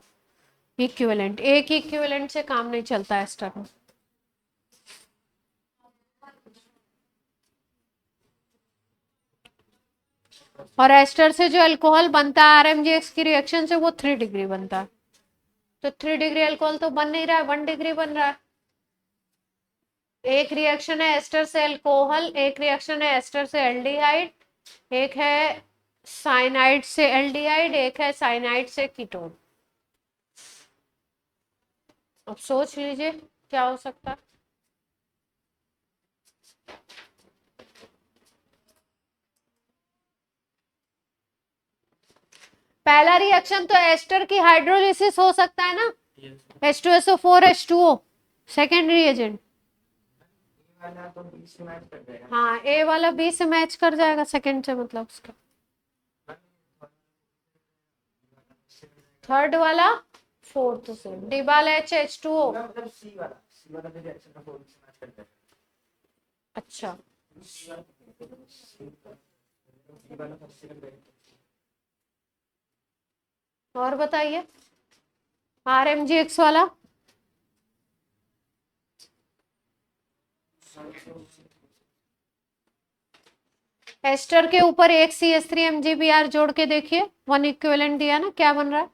इक्विवेलेंट। एक इक्विवेलेंट से काम नहीं चलता एस्टर में। और एस्टर से जो अल्कोहल बनता है RMGX की रिएक्शन से, वो 3 डिग्री बनता है। तो 3 डिग्री अल्कोहल तो बन नहीं रहा है, 1 डिग्री बन रहा है। एक रिएक्शन है एस्टर से अल्कोहल, एक रिएक्शन है एस्टर से एल्डिहाइड, एक है साइनाइड से एल्डिहाइड, एक है साइनाइड से कीटोन। अब सोच लीजिए क्या हो सकता है। पहला रिएक्शन तो एस्टर की हाइड्रोलिसिस हो सकता है ना, H2SO4 H2O। सेकेंड रिएजेंट, हाँ A वाला B से मैच कर जाएगा सेकेंड से, मतलब उसका। थर्ड वाला फोर्थ से, डिबाल H2O। अच्छा, और बताइए RMGX वाला। एस्टर के ऊपर एक CH3MgBr जोड़ के देखिए, 1 इक्विवेलेंट दिया ना, क्या बन रहा है?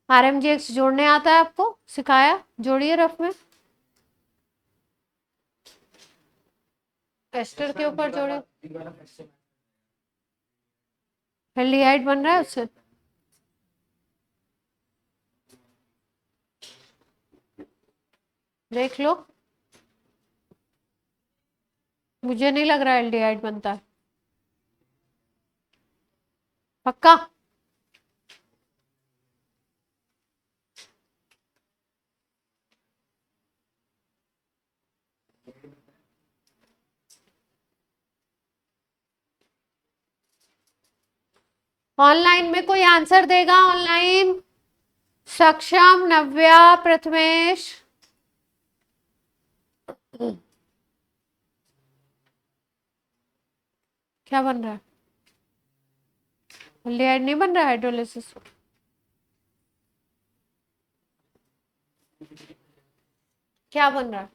RMGX जोड़ने आता है आपको, सिखाया, जोड़िए रफ में। एस्टर के ऊपर जोड़े, एल्डिहाइड बन रहा है उससे। देख लो, मुझे नहीं लग रहा एल्डिहाइड बनता है। पक्का? ऑनलाइन में कोई आंसर देगा? ऑनलाइन सक्षम, नव्या, प्रथमेश। क्या बन रहा है? एल्डिहाइड नहीं बन रहा है हाइड्रोलिसिस। क्या बन रहा है?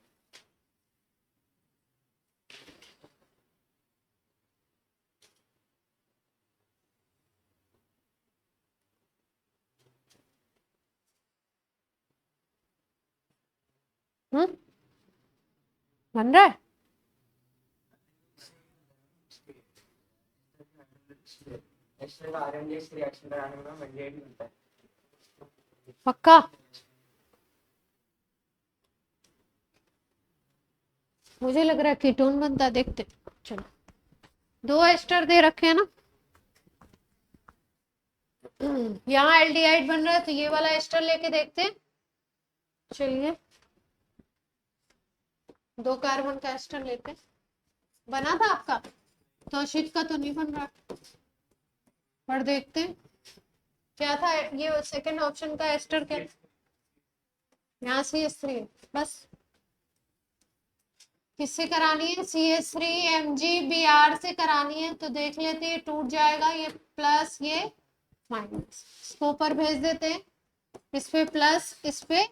बन रहा है? पक्का? मुझे लग रहा है कीटोन बनता है, देखते। चलो, 2 एस्टर दे रखे हैं ना, यहाँ एल्डिहाइड बन रहा है, तो ये वाला एस्टर लेके देखते हैं। चलिए 2 कार्बन का एस्टर लेते, बना था आपका, तो अशित का तो नहीं बन रहा, पर देखते हैं क्या था। ये सेकंड ऑप्शन का एस्टर क्या, यहाँ CH3 है बस। किससे करानी है, CH3 MgBr से करानी है, तो देख लेते हैं, टूट जाएगा ये प्लस ये माइनस, इसको ऊपर भेज देते हैं, इस पे प्लस इस पे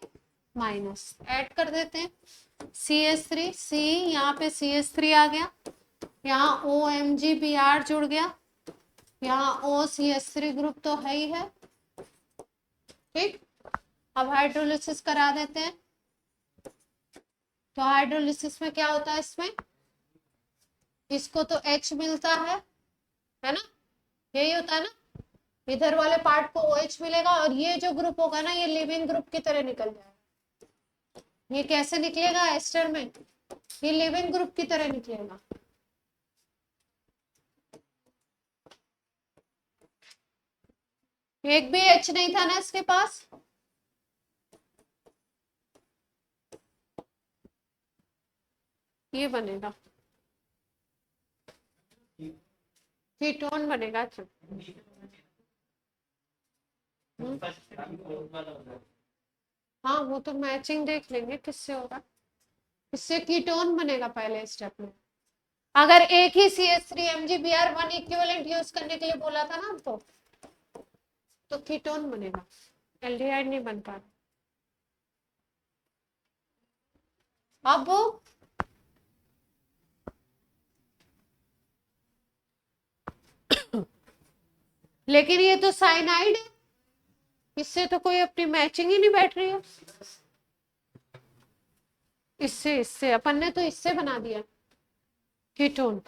माइनस ऐड कर देते हैं, CH3 C, यहाँ पे CH3 आ गया, यहाँ OMgBr जुड़ गया, यहाँ OCH3 ग्रुप तो है ही है। ठीक, अब हाइड्रोलिसिस करा देते हैं। तो हाइड्रोलिसिस में क्या होता है, इसमें इसको तो H मिलता है ना, यही होता है ना, इधर वाले पार्ट को OH मिलेगा, और ये जो ग्रुप होगा ना, ये लिविंग ग्रुप की तरह निकल जाएगा। ये कैसे निकलेगा एस्टर में, ये लिविंग ग्रुप की तरह निकलेगा। एक भी H नहीं था ना इसके पास, ये बनेगा कीटोन बनेगा। अच्छा, हाँ वो तो मैचिंग देख लेंगे किससे होगा, इससे कीटोन बनेगा पहले स्टेप में। अगर एक ही CH3 MgBr1 इक्विवेलेंट यूज करने के लिए बोला था ना हमको, तो कीटोन बनेगा, एल्डिहाइड नहीं बन पा रहा। अब लेकिन ये तो साइनाइड है, इससे तो कोई अपनी मैचिंग ही नहीं बैठ रही है, इससे अपन ने तो इससे बना दिया कीटोन,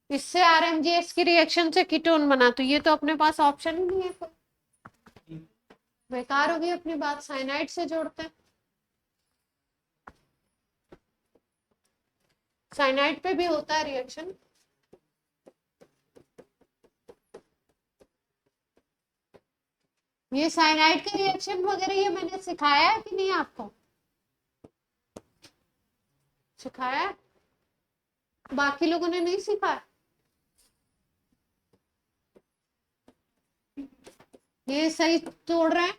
इससे RMGS की रिएक्शन से कीटोन बना, तो ये तो अपने पास ऑप्शन ही नहीं है कोई, बेकार होगी अपनी बात, साइनाइड से जोड़ते हैं, साइनाइड पे भी होता है रिएक्शन। ये साइनाइड का रिएक्शन वगैरह ये मैंने सिखाया है कि नहीं आपको, सिखाया है, बाकी लोगों ने नहीं सिखाया। ये सही तोड़ रहे हैं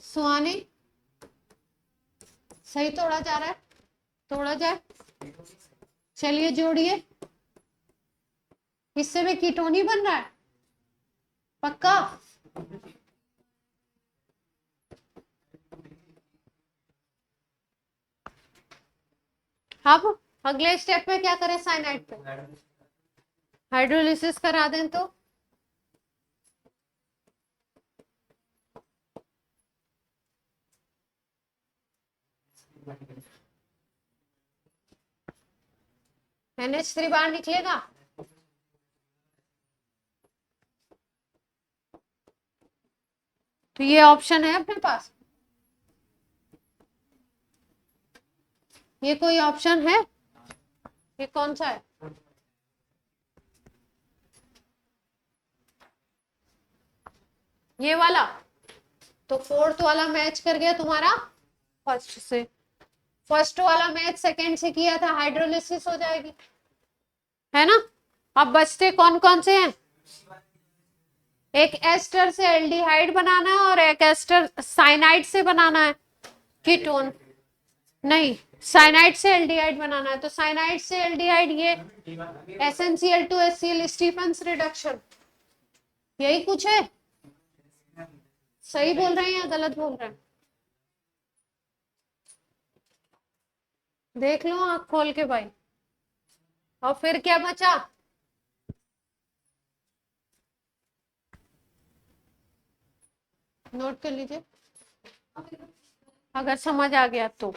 सुहानी, सही तोड़ा जा रहा है, तोड़ा जाए, चलिए जोड़िए, इससे भी कीटोन ही बन रहा है पक्का। अब अगले स्टेप में क्या करें, साइनाइड पे हाइड्रोलिसिस करा दें तो NH3 बाहर निकलेगा, तो ये ऑप्शन है अपने पास, ये कोई ऑप्शन है, ये कौन सा है, ये वाला, तो फोर्थ वाला मैच कर गया तुम्हारा फर्स्ट से, फर्स्ट वाला मैच सेकंड से किया था, हाइड्रोलिसिस हो जाएगी, है ना। अब बचते कौन कौन से हैं, एक एस्टर से एल्डिहाइड बनाना है, और एक एस्टर साइनाइड से बनाना है कीटोन, नहीं साइनाइड से एल्डिहाइड बनाना है, तो साइनाइड से एल्डिहाइड ये SnCl2HCl स्टीफेंस रिडक्शन, यही कुछ है, सही बोल रहे हैं या गलत बोल रहे हैं, देख लो आंख खोल के भाई। और फिर क्या बचा, नोट कर लीजिए अगर समझ आ गया तो।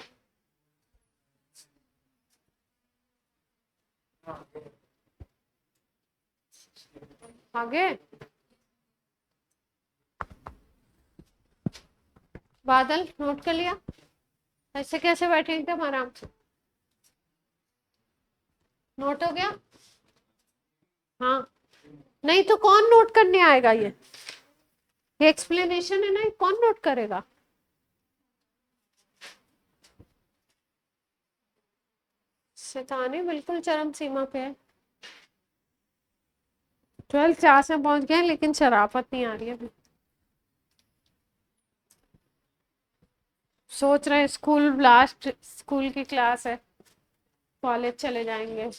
आगे बादल नोट कर लिया, ऐसे कैसे बैठे एकदम आराम से, नोट हो गया, हाँ नहीं तो कौन नोट करने आएगा, ये एक्सप्लेनेशन है ना, कौन नोट करेगा। शैतानी बिल्कुल चरम सीमा पे है। 12 क्लास में पहुंच गए लेकिन शराफत नहीं आ रही है अभी। सोच रहे हैं स्कूल लास्ट स्कूल की क्लास है, कॉलेज चले जाएंगे।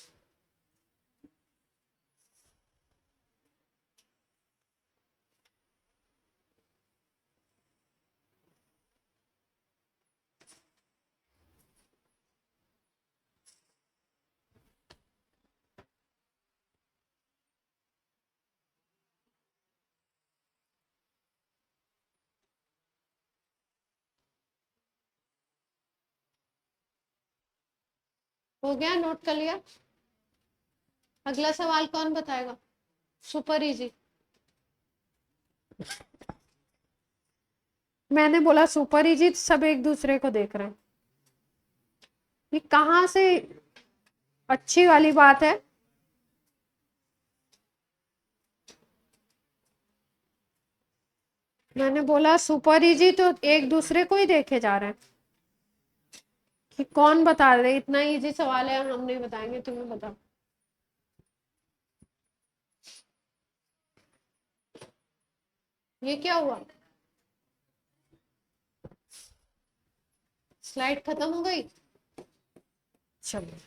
हो गया, नोट कर लिया। अगला सवाल कौन बताएगा? Super easy. मैंने बोला सुपर इजी, सब एक दूसरे को देख रहे हैं। ये कहाँ से अच्छी वाली बात है? मैंने बोला सुपर इजी, तो एक दूसरे को ही देखे जा रहे हैं कि कौन बता रहे। इतना इजी सवाल है, हम नहीं बताएंगे, तुम्हें बताओ। ये क्या हुआ? स्लाइड खत्म हो गई। चलो,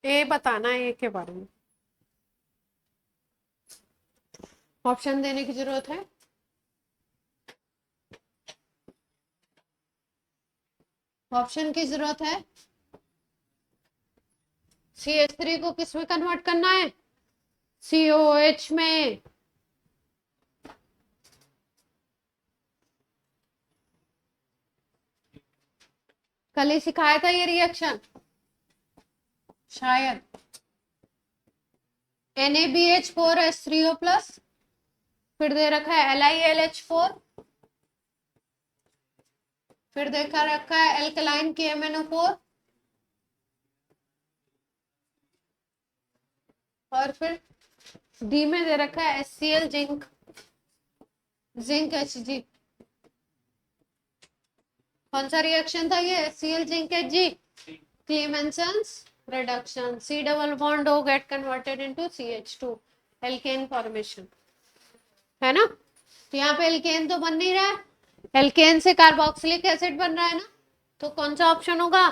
ए बताना है ए के बारे में। ऑप्शन देने की जरूरत है? ऑप्शन की जरूरत है? CH3 को किस में कन्वर्ट करना है? COH में। कल ही सिखाया था ये रिएक्शन शायद। NaBH4 H3O प्लस, फिर दे रखा है LiLH4, फिर देखा रखा है एल्कलाइन KMnO4, और फिर डी में दे रखा है HCl जिंक, जिंक Hg। कौन सा रिएक्शन था ये? HCl zinc Hg, Clemmensen's reduction, C double bond O get converted into CH2, alkane formation, है ना? तो यहाँ पे एल्केन तो बन नहीं रहा है, एल्केन से कार्बोक्सिलिक एसिड बन रहा है ना, तो कौन सा ऑप्शन होगा?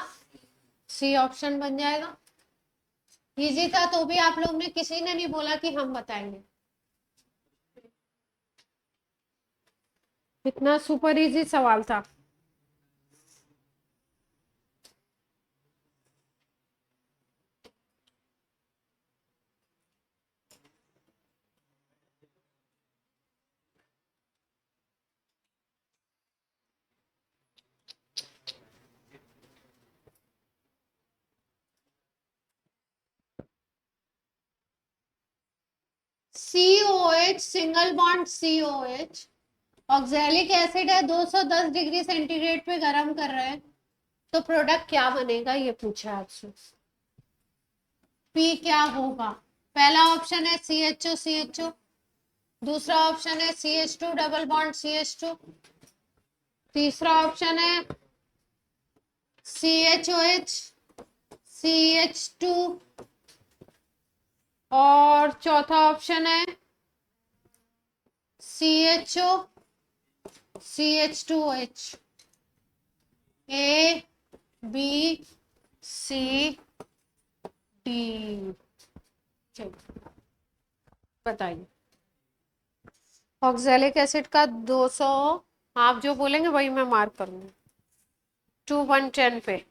सी ऑप्शन बन जाएगा। इजी था तो भी आप लोग ने, किसी ने नहीं बोला कि हम बताएंगे। इतना सुपर इजी सवाल था। COH single bond COH, oxalic acid है, 210 डिग्री सेंटीग्रेड पे गर्म कर रहे हैं, तो प्रोडक्ट क्या बनेगा ये पूछा है आपसे। P क्या होगा? पहला ऑप्शन है CHO, दूसरा ऑप्शन है CH2 डबल बॉन्ड CH2, तीसरा ऑप्शन है CHOH CH2, और चौथा ऑप्शन है CHO CH2OH। A B C D, चलिए बताइए। ऑक्सैलिक एसिड का 200, आप जो बोलेंगे वही मैं मार्क करूंगी। 2 1 10 पे।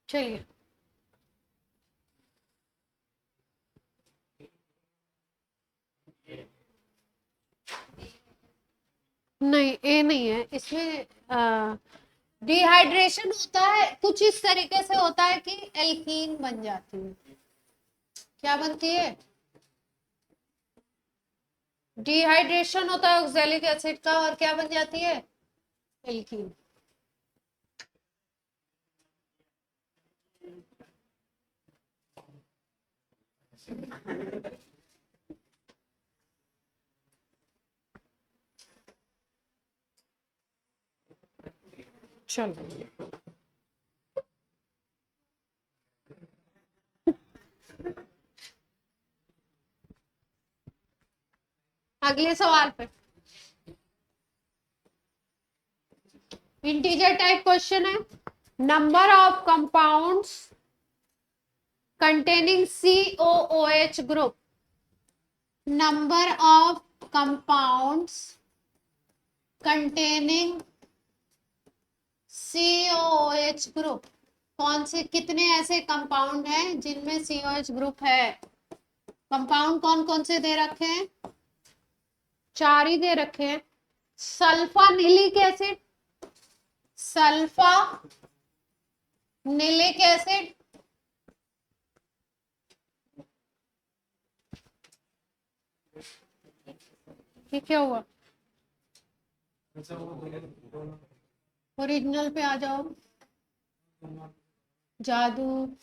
चलिए, नहीं ए नहीं है इसमें। डिहाइड्रेशन होता है कुछ इस तरीके से होता है कि एल्कीन बन जाती है। क्या बनती है? डिहाइड्रेशन होता है ऑक्सैलिक एसिड का और क्या बन जाती है? एल्कीन। चलो अगले सवाल पे। इंटीजर टाइप क्वेश्चन है। Number of compounds containing COOH group. Number of compounds containing COOH group. कौन से कितने ऐसे कंपाउंड हैं जिनमें COH ग्रुप है? कंपाउंड कौन कौन से दे रखे हैं? 4 ही दे रखे हैं। सल्फानिलिक एसिड, सल्फा निलिक एसिड, ये क्या हुआ? ओरिजिनल पे आ जाओ। जादू।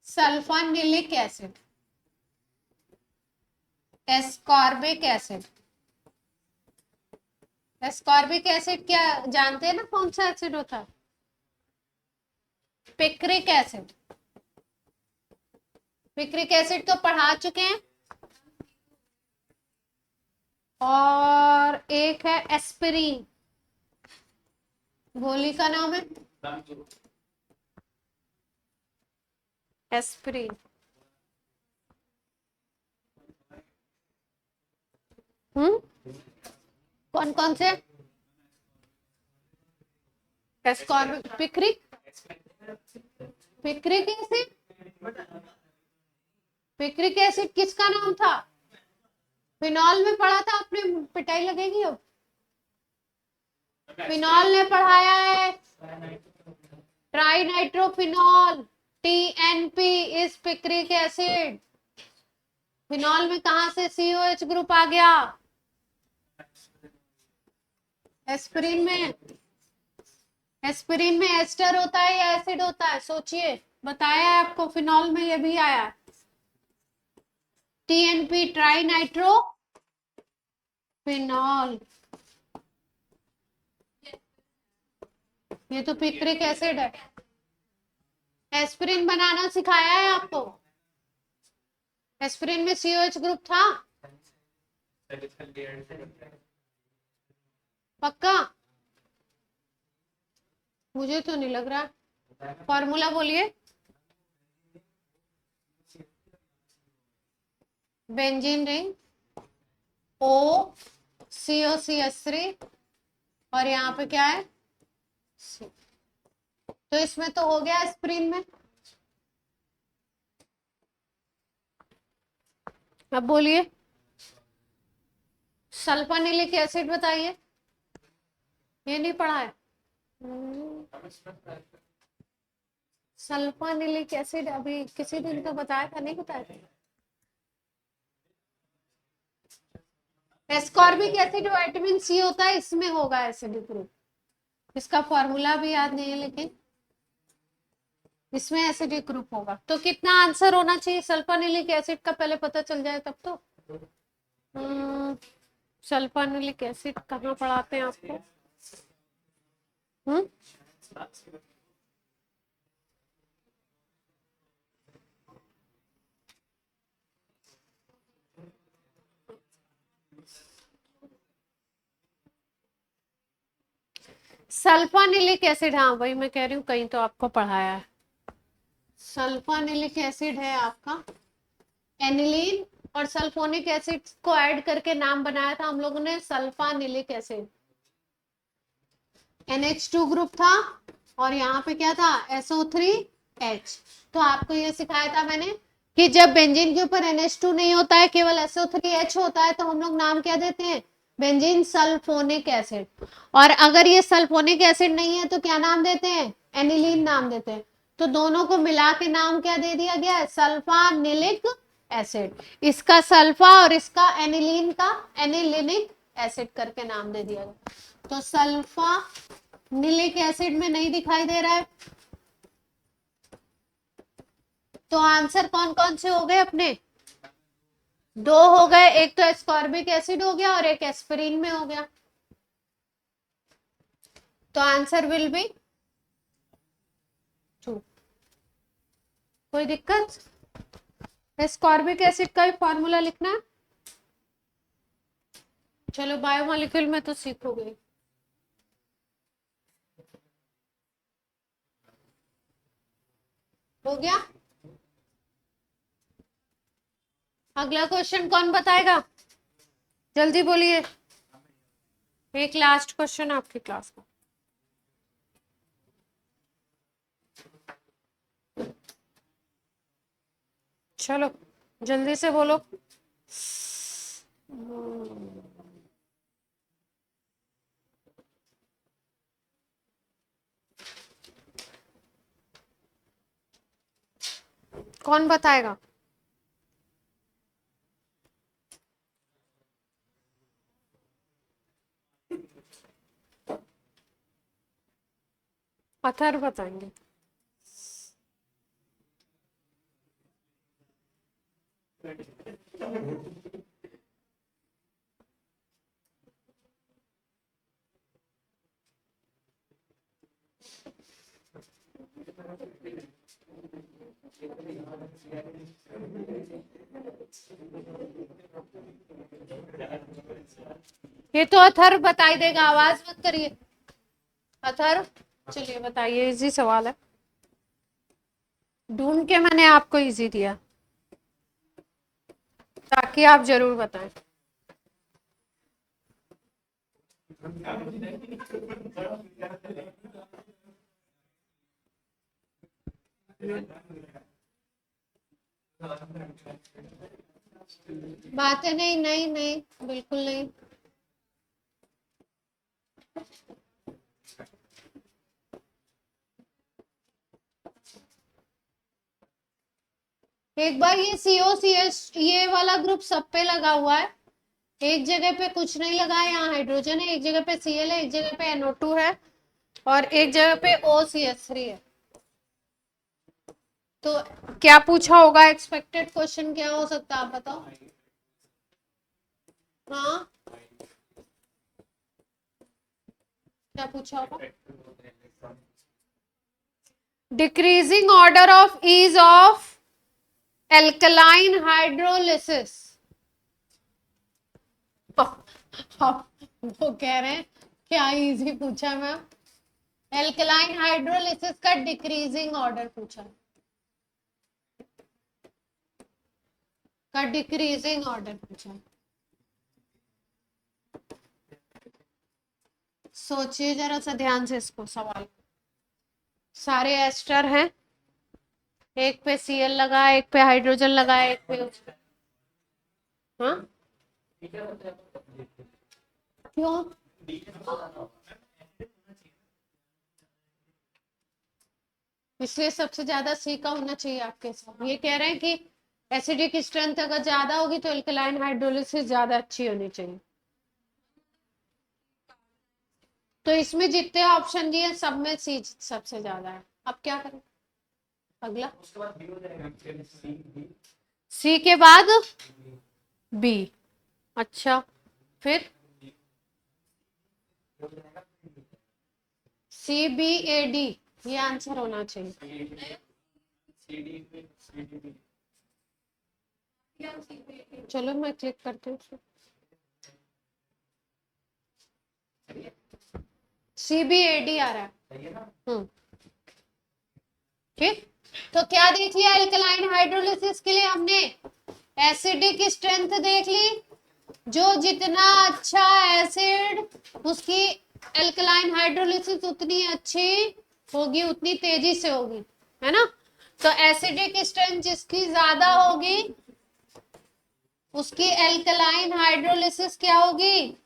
Sulphanilic acid, ascorbic acid. Ascorbic acid क्या जानते हैं ना कौन सा एसिड होता है? Picric acid. पिक्रिक एसिड तो पढ़ा चुके हैं। और एक है एस्पिरिन, गोली का नाम है एस्पिरिन। कौन कौन से? Ascorbic, picric, picric acid. Picric acid किसका नाम था? फिनॉल में पढ़ा था आपने, पिटाई लगेगी अब। फिनॉल ने पढ़ाया है, try nitrophenol, TNP is picric acid. Phenol में कहां से COH ग्रुप आ गया? एस्पिरिन में। एस्पिरिन में एस्टर होता है या एसिड होता है? सोचिए, बताया है आपको, फिनॉल में ये भी आया। TNP ट्राई नाइट्रो फिनॉल, ये तो पिक्रिक एसिड है। एस्पिरिन बनाना सिखाया है आपको। एस्पिरिन में COH ग्रुप था पक्का? मुझे तो नहीं लग रहा। फॉर्मूला बोलिए। बेंजीन रिंग, OCOCH3 और यहाँ पे क्या है? C। तो इसमें तो हो गया एस्पिरिन में। अब बोलिए सल्फानिलिक एसिड बताइए। ये नहीं पढ़ा है? सल्फानिलिक एसिड अभी किसी दिन तो बताया था, नहीं बताया था? एस्कॉर्बिक एसिड विटामिन C होता है, इसमें होगा एसिडिक ग्रुप। इसका फॉर्मूला भी याद नहीं है लेकिन इसमें एसिडिक ग्रुप होगा। तो कितना आंसर होना चाहिए सल्फानिलिक एसिड का? पहले पता चल जाए तब तो। सल्फानिलिक एसिड कहाँ पढ़ाते हैं आपको? सल्फानिलिक एसिड, हाँ वही मैं कह रही हूँ, कहीं तो आपको पढ़ाया है। सल्फानिलिक एसिड है आपका एनिलीन, और सल्फोनिक एसिड को ऐड करके नाम बनाया था हम लोगों ने सल्फानिलिक एसिड। NH2 ग्रुप था और यहाँ पे क्या था SO3H। तो आपको ये सिखाया था मैंने कि जब बेंजीन के ऊपर NH2 नहीं होता है, केवल SO3H होता है, तो हम लोग नाम क्या देते हैं, बेंजीन सल्फोनिक एसिड। और अगर ये सल्फोनिक एसिड नहीं है तो क्या नाम देते हैं, एनिलीन नाम देते हैं। तो दोनों को मिला के नाम क्या दे दिया गया है, सल्फानिलिक एसिड। इसका सल्फा और इसका एनिलीन का एनिलिनिक एसिड करके नाम दे दिया गया। तो सल्फानिलिक एसिड में नहीं दिखाई दे रहा है। तो आंसर कौन कौन से हो गए अपने, दो हो गए, एक तो एस्कॉर्बिक एसिड हो गया और एक एस्पिरिन में हो गया। तो आंसर विल बी 2। कोई दिक्कत, एस्कॉर्बिक एसिड का भी फॉर्मूला लिखना है। चलो बायोमोलिक्यूल में तो सीखोगे। हो गया। अगला क्वेश्चन कौन बताएगा, जल्दी बोलिए। एक लास्ट क्वेश्चन आपकी क्लास का। चलो जल्दी से बोलो। कौन बताएगा, अथर बताएंगे। ये तो अथर बताई देगा, आवाज मत करिए। अथर चलिए बताइए, इजी सवाल है, ढूंढ के मैंने आपको इजी दिया ताकि आप जरूर बताएं। बातें नहीं, नहीं नहीं बिल्कुल नहीं। एक बार ये COCH ये वाला ग्रुप सब पे लगा हुआ है, एक जगह पे कुछ नहीं लगा है, यहाँ हाइड्रोजन है, एक जगह पे Cl है, एक जगह पे NO2 है और एक जगह पे OCH3 है। तो क्या पूछा होगा, एक्सपेक्टेड क्वेश्चन क्या हो सकता है आप बताओ। हाँ क्या पूछा होगा, decreasing order of ease of alkaline hydrolysis. वो कह रहे हैं क्या इजी पूछा मैम, एल्कलाइन हाइड्रोलिसिस का डिक्रीजिंग ऑर्डर पूछा, का डिक्रीजिंग ऑर्डर पूछा। सोचिए जरा सा ध्यान से इसको सवाल। सारे एस्टर हैं, एक पे Cl लगा है, एक पे हाइड्रोजन लगा है, एक पे हाँ क्यों, इसलिए सबसे ज्यादा C का होना चाहिए आपके साथ। ये कह रहे हैं कि एसिडिक स्ट्रेंथ अगर ज्यादा होगी तो एल्कलाइन हाइड्रोलिसिस ज्यादा अच्छी होनी चाहिए। तो इसमें जितने ऑप्शन दिए सब में C सबसे ज्यादा है। अब क्या करें, अगला C के बाद B, अच्छा फिर CBAD, ये आंसर होना चाहिए। चलो मैं क्लिक करती हूँ, CBAD आ रहा है। ठीक, तो क्या देख लिया एल्कलाइन हाइड्रोलिसिस के लिए हमने, एसिडिक स्ट्रेंथ देख ली, जो जितना अच्छा एसिड उसकी एल्कलाइन हाइड्रोलिसिस उतनी अच्छी होगी, उतनी तेजी से होगी, है ना। तो एसिडिक स्ट्रेंथ जिसकी ज्यादा होगी उसकी एल्कलाइन हाइड्रोलिसिस क्या होगी,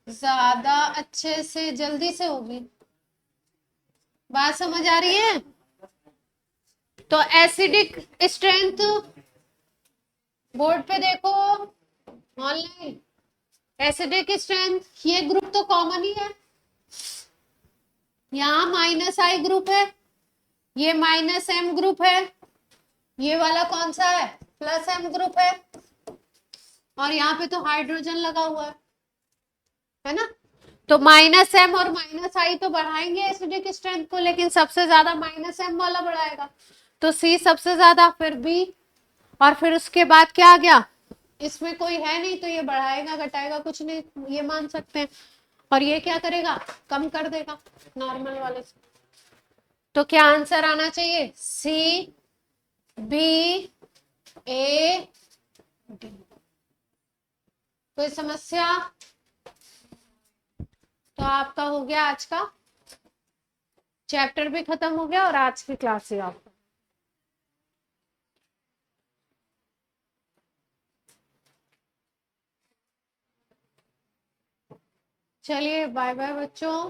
ज्यादा अच्छे से जल्दी से होगी। बात समझ आ रही है। तो एसिडिक स्ट्रेंथ बोर्ड पे देखो, ऑनलाइन एसिडिक स्ट्रेंथ, ये ग्रुप तो कॉमन ही है, यहाँ -I ग्रुप है, ये -M ग्रुप है, ये वाला कौन सा है, +M ग्रुप है, और यहाँ पे तो हाइड्रोजन लगा हुआ है ना। तो -M और -I तो बढ़ाएंगे एसिडिक स्ट्रेंथ को, लेकिन सबसे ज्यादा -M वाला बढ़ाएगा। तो C सबसे ज्यादा, फिर B, और फिर उसके बाद क्या आ गया, इसमें कोई है नहीं तो ये बढ़ाएगा घटाएगा कुछ नहीं, ये मान सकते हैं। और ये क्या करेगा, कम कर देगा नॉर्मल वाले से। तो क्या आंसर आना चाहिए, C B A D। कोई समस्या। तो आपका हो गया आज का चैप्टर भी खत्म हो गया और आज की क्लास ही आपका। चलिए बाय बाय बच्चों।